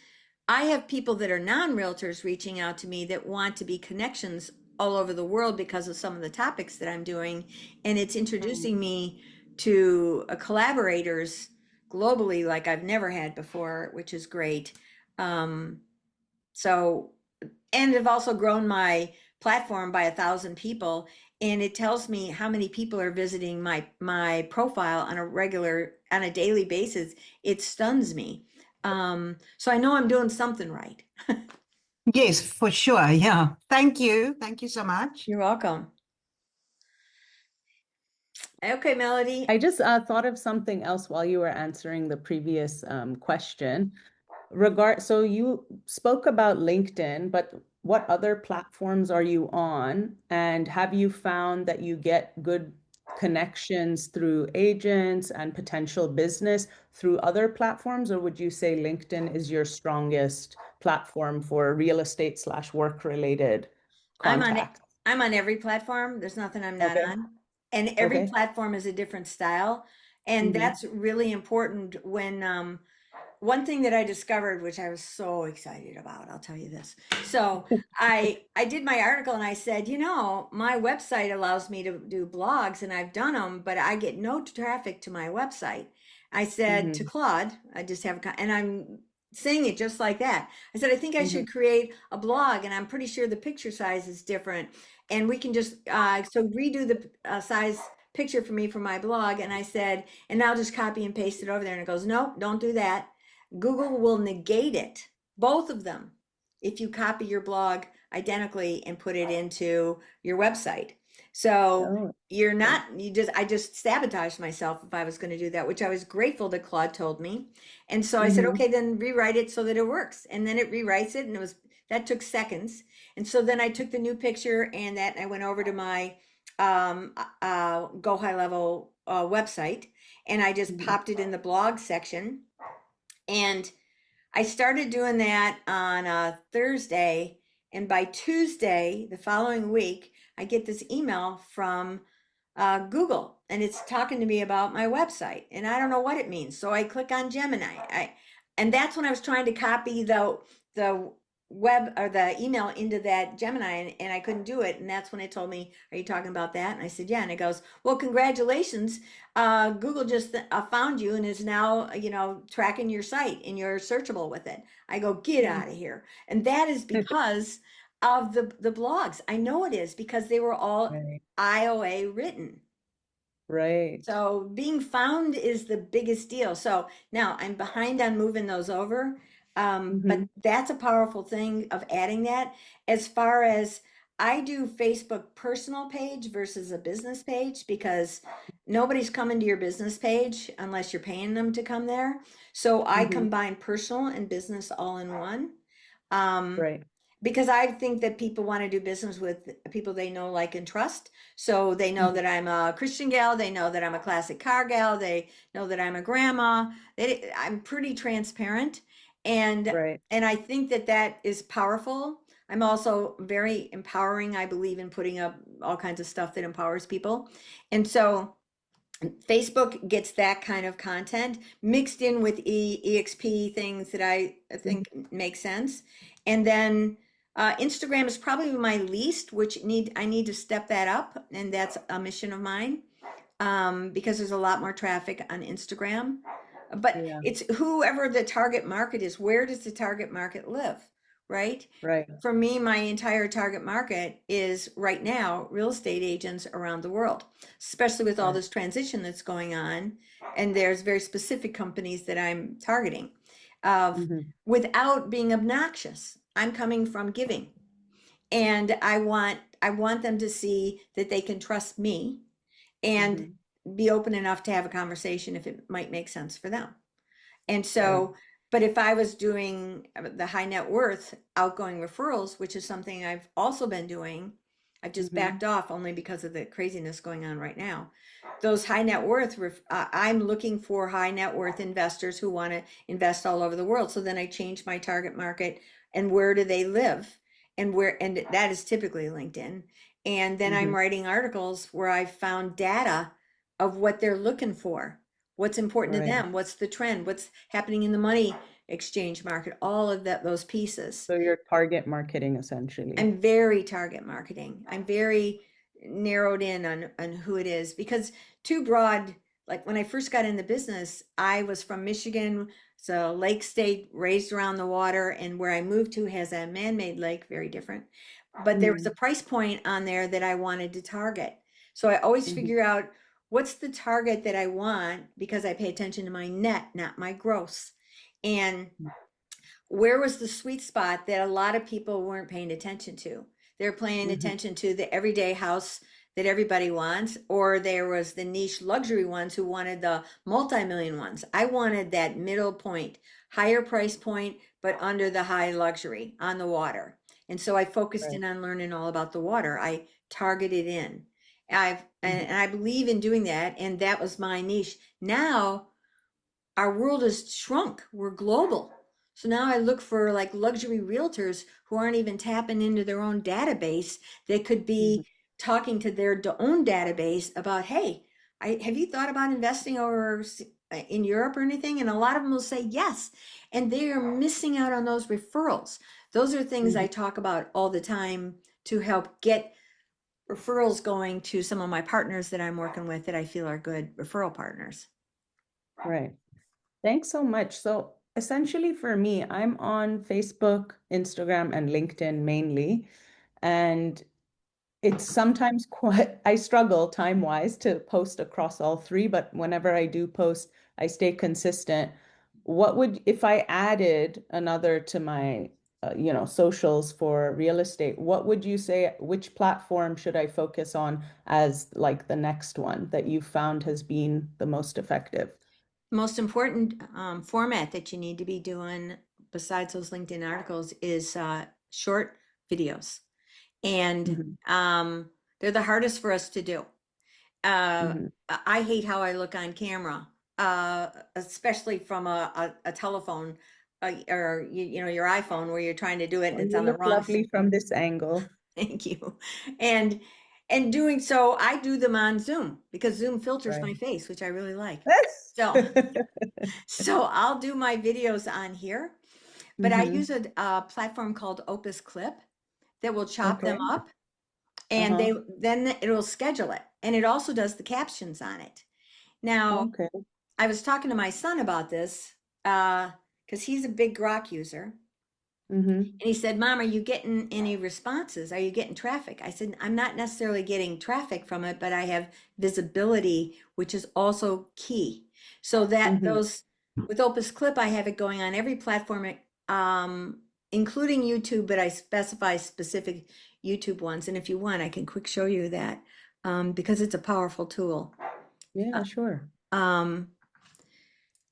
S1: I have people that are non-realtors reaching out to me that want to be connections all over the world because of some of the topics that I'm doing. And it's introducing me to collaborators globally like I've never had before, which is great. Um, so, and I've also grown my platform by 1,000 people, and it tells me how many people are visiting my profile on a daily basis. It stuns me. So I know I'm doing something right.
S4: Yes, for sure. Yeah. Thank you. Thank you so much.
S1: You're welcome. Okay, Melody.
S3: I just thought of something else while you were answering the previous question. So you spoke about LinkedIn, but what other platforms are you on? And have you found that you get good connections through agents and potential business through other platforms? Or would you say LinkedIn is your strongest platform for real estate / work related
S1: I'm on
S3: contact?
S1: I'm on every platform. There's nothing I'm not
S3: Okay.
S1: on. And every
S3: Okay.
S1: platform is a different style. And
S3: Mm-hmm.
S1: that's really important when one thing that I discovered, which I was so excited about, I'll tell you this. So I did my article and I said, you know, my website allows me to do blogs and I've done them, but I get no traffic to my website. I said to
S3: Mm-hmm.
S1: Claude, I just have and I'm saying it just like that. I said, I think I
S3: Mm-hmm.
S1: should create a blog and I'm pretty sure the picture size is different. And we can just, so redo the size picture for me for my blog. And I said, and I'll just copy and paste it over there. And it goes, nope, don't do that. Google will negate it, both of them, if you copy your blog identically and put it into your website. So
S3: Oh,
S1: you're
S3: okay.
S1: not, I just sabotaged myself if I was going to do that, which I was grateful that Claude told me. And so I said,
S3: Mm-hmm.
S1: okay, then rewrite it so that it works. And then it rewrites it. And that took seconds. And so then I took the new picture and I went over to my Go High Level website and I just
S3: Mm-hmm.
S1: popped it in the blog section. And I started doing that on a Thursday. And by Tuesday, the following week, I get this email from Google and it's talking to me about my website. And I don't know what it means. So I click on Gemini. And that's when I was trying to copy the web or the email into that Gemini and I couldn't do it. And that's when it told me, are you talking about that? And I said, yeah. And it goes, well, congratulations. Google just found you and is now, tracking your site and you're searchable with it. I go, get out of here. And that is because of the blogs. I know it is because they were all
S3: Right.
S1: IOA written.
S3: Right.
S1: So being found is the biggest deal. So now I'm behind on moving those over. But
S3: Mm-hmm.
S1: that's a powerful thing of adding that. As far as I do Facebook personal page versus a business page because nobody's coming to your business page unless you're paying them to come there. So I
S3: Mm-hmm.
S1: combine personal and business all in one. Um,
S3: Right.
S1: because I think that people want to do business with people they know, like, and trust. So they know
S3: Mm-hmm.
S1: that I'm a Christian gal. They know that I'm a classic car gal. They know that I'm a grandma. I'm pretty transparent, and
S3: Right.
S1: and I think that that is powerful. I'm also very empowering. I believe in putting up all kinds of stuff that empowers people, and so Facebook gets that kind of content mixed in with EXP things that I
S3: Mhm.
S1: think make sense. And then Instagram is probably my least, which I need to step that up, and that's a mission of mine because there's a lot more traffic on Instagram. But
S3: Yeah.
S1: it's whoever the target market is. Where does the target market live? right?
S3: Right.
S1: For me, my entire target market is right now real estate agents around the world, especially with all
S3: Right.
S1: this transition that's going on. And there's very specific companies that I'm targeting without being obnoxious. I'm coming from giving, and I want them to see that they can trust me and be open enough to have a conversation if it might make sense for them. And
S3: Right.
S1: so, but if I was doing the high net worth outgoing referrals, which is something I've also been doing, I've just backed off only because of the craziness going on right now. Those high net worth, I'm looking for high net worth investors who want to invest all over the world. So then I change my target market and where do they live, and where, and that is typically LinkedIn. And then I'm writing articles where I found data of what they're looking for, what's important to
S3: Right.
S1: them, what's the trend, what's happening in the money exchange market, all of that, those pieces.
S3: So you're target marketing essentially.
S1: I'm very target marketing. I'm very narrowed in on who it is, because too broad, like when I first got in the business, I was from Michigan, so lake state, raised around the water, and where I moved to has a man-made lake, very different. But there was a price point on there that I wanted to target. So I always figure out what's the target that I want, because I pay attention to my net, not my gross. And where was the sweet spot that a lot of people weren't paying attention to? They're paying attention to the everyday house that everybody wants, or there was the niche luxury ones who wanted the multi-million ones. I wanted that middle point, higher price point, but under the high luxury on the water. And so I focused
S3: Right.
S1: in on learning all about the water. I targeted in. And I believe in doing that, and that was my niche. Now our world has shrunk. We're global. So now I look for like luxury realtors who aren't even tapping into their own database. They could be talking to their own database about, hey, have you thought about investing over in Europe or anything? And a lot of them will say yes. And they are missing out on those referrals. Those are things I talk about all the time to help get referrals going to some of my partners that I'm working with that I feel are good referral partners.
S3: Right. Thanks so much. So essentially for me, I'm on Facebook, Instagram, and LinkedIn mainly. And it's sometimes quite, I struggle time-wise to post across all three, but whenever I do post, I stay consistent. What would, if I added another to my, socials for real estate, what would you say, which platform should I focus on as like the next one that you found has been the most effective?
S1: Most important format that you need to be doing besides those LinkedIn articles is short videos. And they're the hardest for us to do. I hate how I look on camera, especially from a telephone or your iPhone where you're trying to do it and
S3: Well,
S1: it's
S3: you
S1: on the
S3: look
S1: wrong.
S3: lovely from this angle.
S1: Thank you. And doing so, I do them on Zoom because Zoom filters my
S3: Right.
S1: face, which I really like. So I'll do my videos on here, but I use a platform called Opus Clip that will chop them
S3: Okay.
S1: up, and
S3: Uh-huh.
S1: then it will schedule it, and it also does the captions on it. Now,
S3: Okay.
S1: I was talking to my son about this because he's a big Grok user.
S3: Mm-hmm.
S1: And he said, Mom, are you getting any responses? Are you getting traffic? I said, I'm not necessarily getting traffic from it, but I have visibility, which is also key. So that those, with Opus Clip, I have it going on every platform, including YouTube, but I specify specific YouTube ones. And if you want, I can quick show you that because it's a powerful tool.
S3: Yeah, sure.
S1: And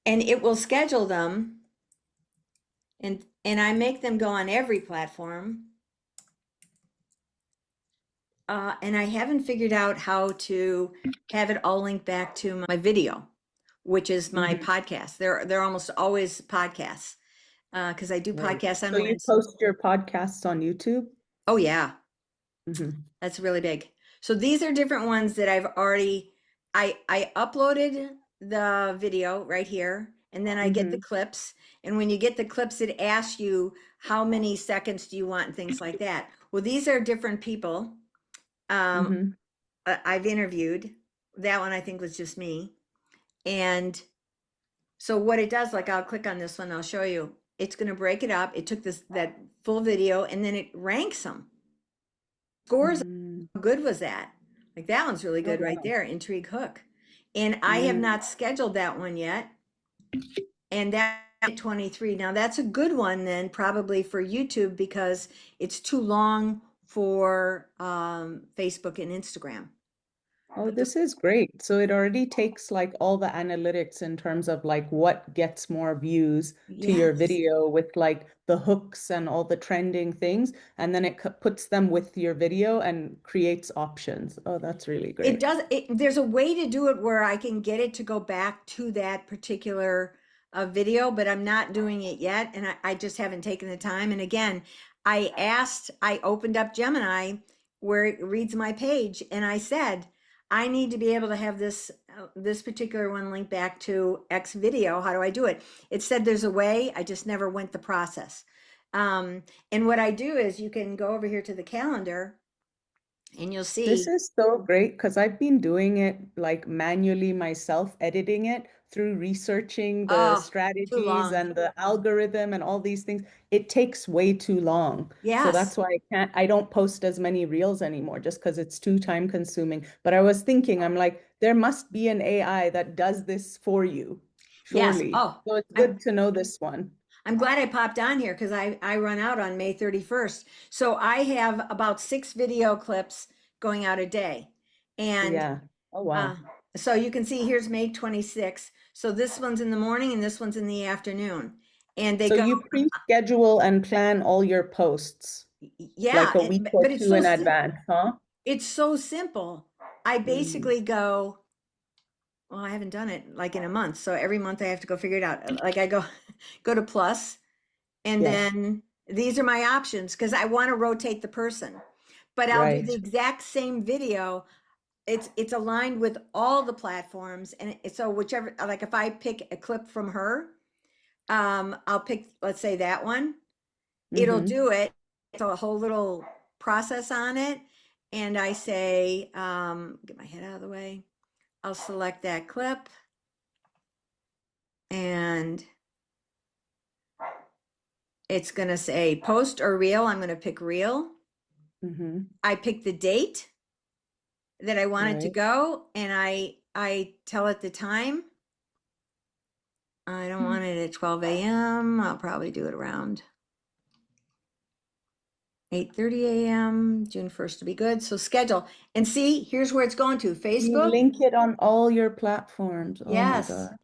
S1: it will schedule them, and I make them go on every platform. And I haven't figured out how to have it all linked back to my video, which is my podcast. They're almost always podcasts because I do
S3: Right.
S1: podcasts on
S3: So you
S1: Wednesday.
S3: post your podcasts on YouTube?
S1: Oh yeah,
S3: Mm-hmm.
S1: that's really big. So these are different ones that I've already. I uploaded the video right here, and then I get the clips. And when you get the clips, it asks you how many seconds do you want and things like that. Well, these are different people. I've interviewed. That one I think was just me. And so what it does, like I'll click on this one, I'll show you. it's going to break it up. It took that full video and then it ranks them. Scores.
S3: Mm.
S1: How good was that? Like that one's really
S3: Oh,
S1: good right
S3: wow.
S1: there. Intrigue hook. And I have
S3: Mm.
S1: not scheduled that one yet. And that at 23. Now that's a good one then probably for YouTube because it's too long for Facebook and Instagram.
S3: Oh,
S1: But the
S3: this is great. So it already takes like all the analytics in terms of like what gets more views to your
S1: yes.
S3: video with like the hooks and all the trending things. And then it puts them with your video and creates options. Oh, that's really
S1: It
S3: great.
S1: does. There's a way to do it where I can get it to go back to that particular video, but I'm not doing it yet. And I just haven't taken the time. And again, I opened up Gemini where it reads my page and I said, I need to be able to have this particular one link back to X video. How do I do it? It said there's a way. I just never went the process. And what I do is you can go over here to the calendar and you'll
S3: This
S1: see,
S3: is so great because I've been doing it like manually myself, editing it through researching the
S1: oh, too
S3: strategies
S1: long.
S3: and the algorithm and all these things. It takes way too long. So
S1: Yes.
S3: that's why I don't post as many reels anymore just because it's too time consuming. But I was thinking, I'm like, there must be an AI that does this for you,
S1: Yes.
S3: surely.
S1: Oh,
S3: So it's
S1: I'm
S3: good to know this one.
S1: I'm glad I popped on here because I run out on May 31st. So I have about 6 video clips going out a day. And
S3: Yeah. Oh,
S1: uh,
S3: wow.
S1: so you can see here's May 26th. So this one's in the morning and this one's in the afternoon. And they
S3: So
S1: go,
S3: you pre-schedule and plan all your posts
S1: yeah,
S3: like a week or
S1: but
S3: two in advance, huh?
S1: it's so simple. I
S3: Mm,
S1: basically go, well, I haven't done it like in a month. So every month I have to go figure it out. Like I go go to plus. And
S3: yes,
S1: then these are my options because I want to rotate the person. But I'll do the
S3: right.
S1: exact same video. It's aligned with all the platforms. And so whichever, like if I pick a clip from her, I'll pick, let's say that one. It'll
S3: Mm-hmm.
S1: do it. It's a whole little process on it. And I say, get my head out of the way. I'll select that clip and it's going to say post or reel. I'm going to pick reel.
S3: Mm-hmm.
S1: I pick the date that I want it to
S3: Right.
S1: go and I tell it the time. I don't want it at 12 a.m. I'll probably do it around 8:30 a.m. June 1st to be good. So schedule and see, here's where it's going to
S3: You
S1: Facebook.
S3: link it on all your platforms. Oh my
S1: Yes,
S3: God.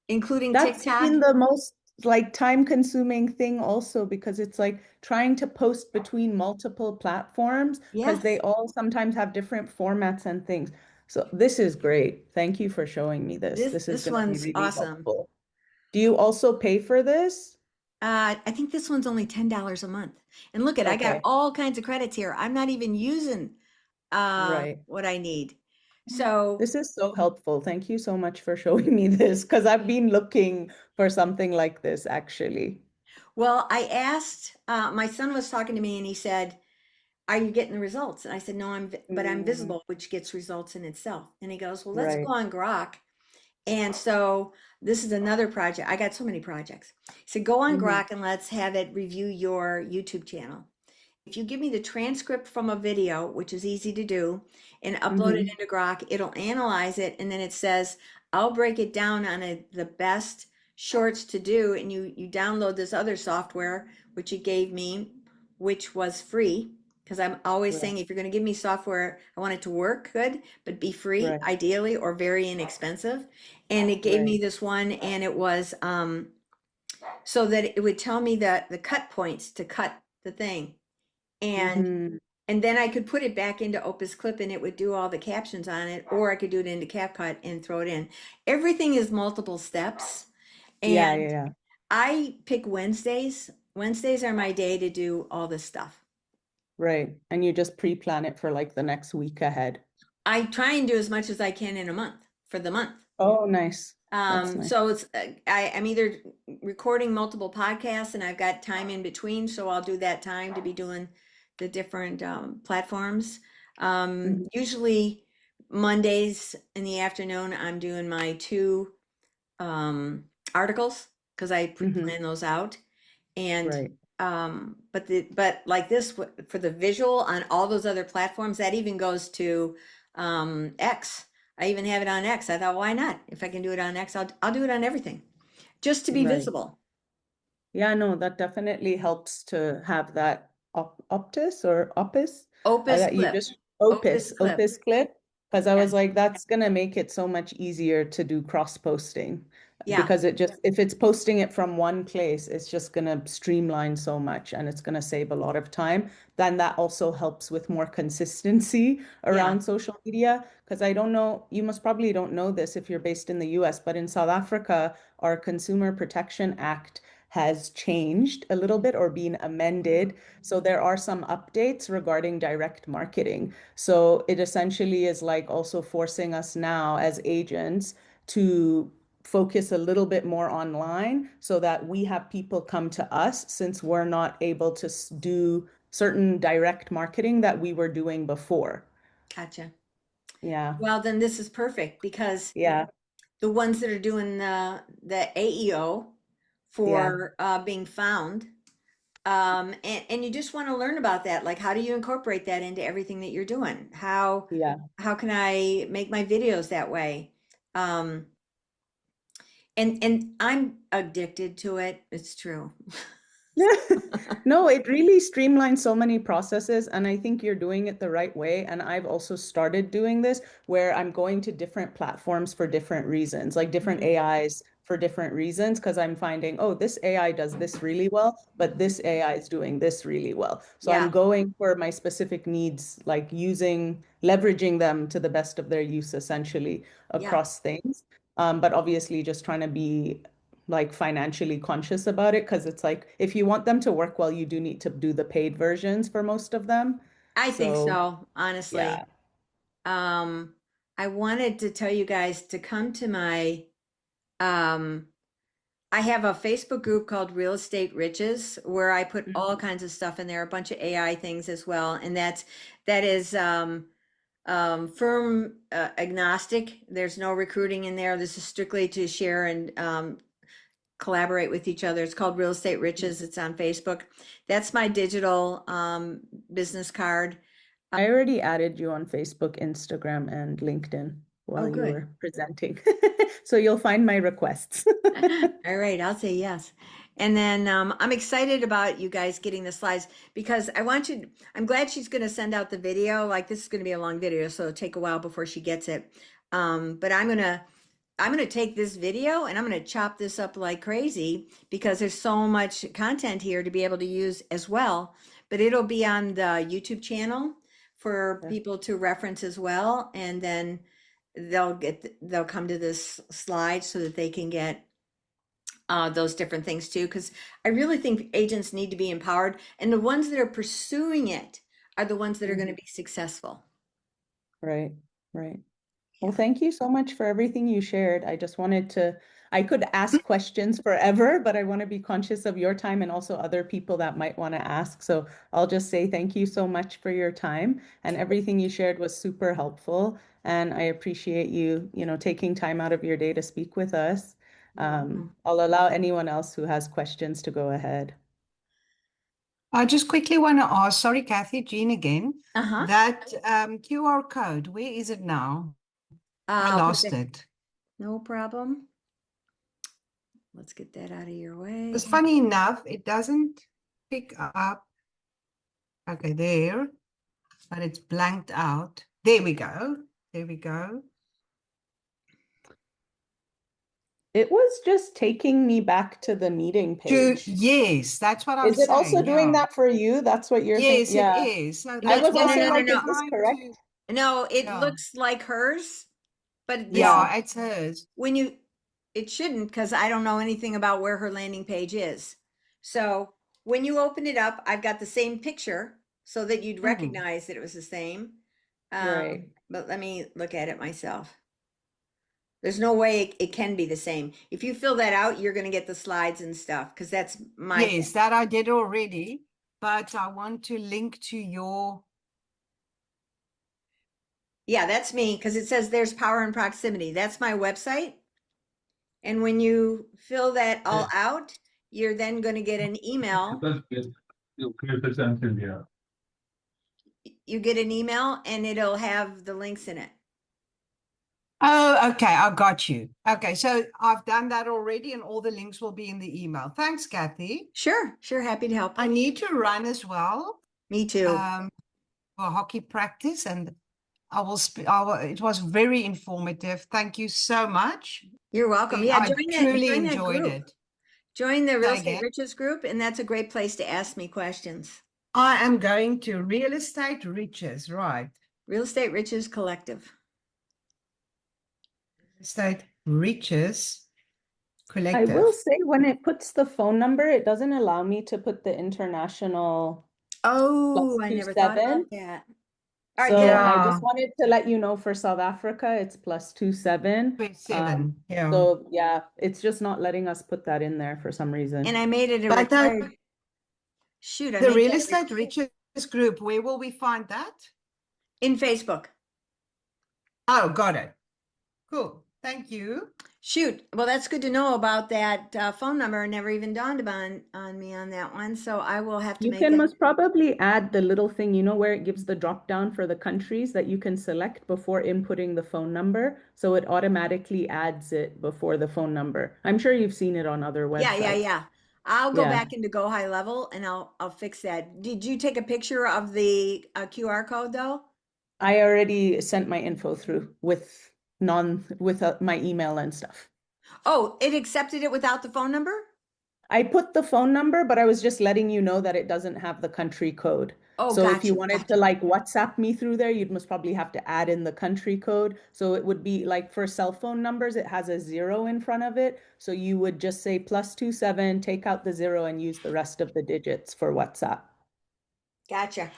S1: including
S3: That's
S1: TikTok.
S3: been the most like time-consuming thing also because it's like trying to post between multiple platforms because they
S1: Yes,
S3: all sometimes have different formats and things. So this is great. Thank you for showing me this.
S1: this
S3: This is
S1: this
S3: going to be
S1: one's
S3: really
S1: awesome.
S3: helpful. Do you also pay for this?
S1: I think this one's only $10 a month. And look at, I got
S3: Okay.
S1: all kinds of credits here. I'm not even using
S3: Right.
S1: what I need. So
S3: This is so helpful. Thank you so much for showing me this because I've been looking for something like this actually.
S1: well, I asked, my son was talking to me and he said, are you getting the results? And I said, no, but I'm
S3: Mm,
S1: visible, which gets results in itself. And he goes, well, let's go
S3: right.
S1: on Grok. And so this is another project. I got so many projects. He said, go on
S3: Hmm.
S1: Grok and let's have it review your YouTube channel. If you give me the transcript from a video, which is easy to do, and upload it
S3: Hmm.
S1: into Grok, it'll analyze it and then it says, I'll break it down on the best shorts to do. And you download this other software, which it gave me, which was free. Because I'm always
S3: Right.
S1: saying, if you're going to give me software, I want it to work good, but be free,
S3: Right.
S1: ideally, or very inexpensive. And it gave
S3: Right.
S1: me this one, and it was so that it would tell me the cut points to cut the thing. And
S3: Hmm.
S1: and then I could put it back into Opus Clip and it would do all the captions on it, or I could do it into CapCut and throw it in. Everything is multiple steps.
S3: Yeah,
S1: And
S3: yeah, yeah.
S1: I pick Wednesdays. Wednesdays are my day to do all this stuff.
S3: Right. And you just pre-plan it for like the next week ahead.
S1: I try and do as much as I can in a month for the month.
S3: Oh, nice. That's nice.
S1: So it's I'm either recording multiple podcasts and I've got time in between, so I'll do that time to be doing the different platforms.
S3: Mhm.
S1: Usually Mondays in the afternoon, I'm doing my 2 articles because I
S3: Mhm.
S1: pre-plan those out. And
S3: Right.
S1: but like this for the visual on all those other platforms, that even goes to X. I even have it on X. I thought, why not? If I can do it on X, I'll do it on everything, just to be
S3: Right.
S1: visible.
S3: Yeah, no, that definitely helps to have that Optus or Opus
S1: Opus
S3: that you
S1: Clip.
S3: just
S1: Opus Clip.
S3: Opus clip, because I
S1: Yeah.
S3: was like, that's gonna make it so much easier to do cross posting
S1: Yeah.
S3: because it just if it's posting it from one place, it's just gonna streamline so much and it's gonna save a lot of time. Then that also helps with more consistency
S1: Yeah.
S3: around social media. Because I don't know, you must probably don't know this if you're based in the US, but in South Africa, our Consumer Protection Act has changed a little bit or been amended. So there are some updates regarding direct marketing. So it essentially is like also forcing us now as agents to focus a little bit more online so that we have people come to us since we're not able to do certain direct marketing that we were doing before.
S1: Gotcha.
S3: Yeah.
S1: Well, then this is perfect because
S3: Yeah.
S1: the ones that are doing the AEO
S3: Yeah.
S1: for being found, and you just want to learn about that. Like, how do you incorporate that into everything that you're doing?
S3: Yeah.
S1: How can I make my videos that way? Um, and I'm addicted to it. It's true.
S3: No, it really streamlines so many processes, and I think you're doing it the right way. And I've also started doing this where I'm going to different platforms for different reasons, like different
S1: Mhm.
S3: AIs for different reasons, because I'm finding, oh, this AI does this really well, but this AI is doing this really well. So I'm
S1: Yeah,
S3: going for my specific needs, like leveraging them to the best of their use, essentially,
S1: yeah.
S3: across things. But obviously, just trying to be like financially conscious about it because it's like if you want them to work well, you do need to do the paid versions for most of them.
S1: I think
S3: So
S1: so, honestly.
S3: yeah.
S1: Um, I wanted to tell you guys to come to my um I have a Facebook group called Real Estate Riches where I put all
S3: Mhm.
S1: kinds of stuff in there, a bunch of AI things as well. And that is firm agnostic. There's no recruiting in there. This is strictly to share and collaborate with each other. It's called Real Estate Riches. It's on Facebook. That's my digital business card.
S3: I already added you on Facebook, Instagram, and LinkedIn
S1: Oh,
S3: while you
S1: good.
S3: were presenting. So you'll find my requests.
S1: All right, I'll say yes. And then I'm excited about you guys getting the slides because I'm glad she's going to send out the video. Like this is going to be a long video, so it'll take a while before she gets it. But I'm gonna take this video and I'm gonna chop this up like crazy because there's so much content here to be able to use as well. But it'll be on the YouTube channel for
S3: Yeah.
S1: people to reference as well, and then they'll come to this slide so that they can get those different things too. Because I really think agents need to be empowered, and the ones that are pursuing it are the ones that are going to
S3: Mhm.
S1: be successful.
S3: Right, right. Well,
S1: Yeah.
S3: thank you so much for everything you shared. I could ask questions forever, but I want to be conscious of your time and also other people that might want to ask. So I'll just say thank you so much for your time and everything you shared was super helpful. And I appreciate you taking time out of your day to speak with us.
S1: You're welcome.
S3: I'll allow anyone else who has questions to go ahead.
S4: I just quickly want to ask, sorry, Kathy, Jean again,
S1: Uh-huh.
S4: that QR code, where is it now? I
S1: I'll put
S4: lost
S1: that,
S4: it.
S1: no problem. Let's get that out of your way.
S4: It's funny enough, it doesn't pick up. Okay, there, but it's blanked out. There we go. There we go.
S3: It was just taking me back to the meeting page.
S4: Yes, that's what I'm
S3: Is it also
S4: saying.
S3: doing
S4: Yeah.
S3: that for you? That's what you're thinking?
S4: Yes, it
S3: Yeah.
S4: is. So
S3: I
S1: No,
S4: that's
S3: was
S1: no, no,
S4: why
S3: also
S1: no, no,
S3: like,
S4: I'm
S3: is
S1: no.
S3: this
S4: trying
S3: correct?
S4: to,
S1: No, it
S4: yeah.
S1: looks like hers, but this,
S3: Yeah.
S4: Yeah, it's hers.
S1: it shouldn't because I don't know anything about where her landing page is. So when you open it up, I've got the same picture so that you'd
S4: Mhm.
S1: recognize that it was the same.
S3: Right.
S1: But let me look at it myself. There's no way it can be the same. If you fill that out, you're going to get the slides and stuff because that's my thing.
S4: Yes, that I did already, but I want to link to your,
S1: Yeah, that's me because it says there's power and proximity. That's my website. And when you fill that all out, you're then going to get an email. You get an email and it'll have the links in it.
S4: Oh, okay. I got you. Okay. So I've done that already and all the links will be in the email. Thanks, Kathy.
S1: Sure, happy to help.
S4: I need to run as well.
S1: Me too.
S4: For hockey practice, and it was very informative. Thank you so much.
S1: You're welcome. Yeah,
S4: I truly enjoyed it.
S1: Join the Real
S4: Say
S1: Estate
S4: again?
S1: Riches group, and that's a great place to ask me questions.
S4: I am going to Real Estate Riches, right?
S1: Real Estate Riches Collective.
S4: Estate Riches
S3: I will
S4: Collective.
S3: say when it puts the phone number, it doesn't allow me to put the international
S1: Oh, I never thought about
S3: +27.
S1: that. All right,
S3: So
S1: good.
S3: I
S4: Yeah.
S3: just wanted to let you know for South Africa, it's +27.
S4: 27. Yeah.
S3: So yeah, it's just not letting us put that in there for some reason.
S1: And I made it a
S4: But
S1: required. Shoot, I
S4: the
S1: made
S4: Real
S1: that
S4: Estate Riches group, where will we find that?
S1: in Facebook.
S4: Oh, got it. Cool. Thank you.
S1: Shoot, well, that's good to know about that phone number. It never even dawned on me on that one. So I will have to
S3: You
S1: make
S3: can
S1: that.
S3: most probably add the little thing, you know, where it gives the drop down for the countries that you can select before inputting the phone number. So it automatically adds it before the phone number. I'm sure you've seen it on other websites.
S1: Yeah. I'll go
S3: Yeah.
S1: back into Go High Level and I'll fix that. Did you take a picture of the QR code though?
S3: I already sent my info through with my email and stuff.
S1: Oh, it accepted it without the phone number?
S3: I put the phone number, but I was just letting you know that it doesn't have the country code.
S1: Oh,
S3: So if you
S1: gotcha.
S3: wanted to like WhatsApp me through there, you'd most probably have to add in the country code. So it would be like for cell phone numbers, it has a 0 in front of it. So you would just say +27, take out the 0 and use the rest of the digits for WhatsApp.
S1: Gotcha.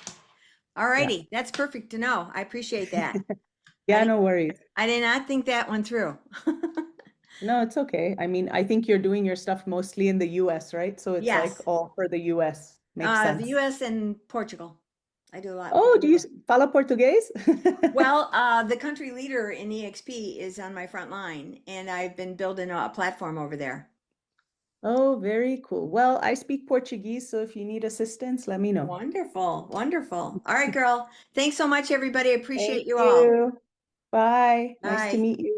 S1: All righty. That's perfect to know. I appreciate that.
S3: Yeah, no worries.
S1: I did not think that one through.
S3: No, it's okay. I mean, I think you're doing your stuff mostly in the US, right? So it's like
S1: Yes.
S3: all for the US. Makes sense.
S1: The US and Portugal. I do a lot. in
S3: Oh, do you
S1: Portugal.
S3: fala Português?
S1: Well, the country leader in EXP is on my front line, and I've been building a platform over there.
S3: Oh, very cool. Well, I speak Portuguese, so if you need assistance, let me know.
S1: Wonderful. All right, girl. Thanks so much, everybody. I appreciate
S3: Thank
S1: you all.
S3: you. Bye. Nice to
S1: Bye.
S3: meet you.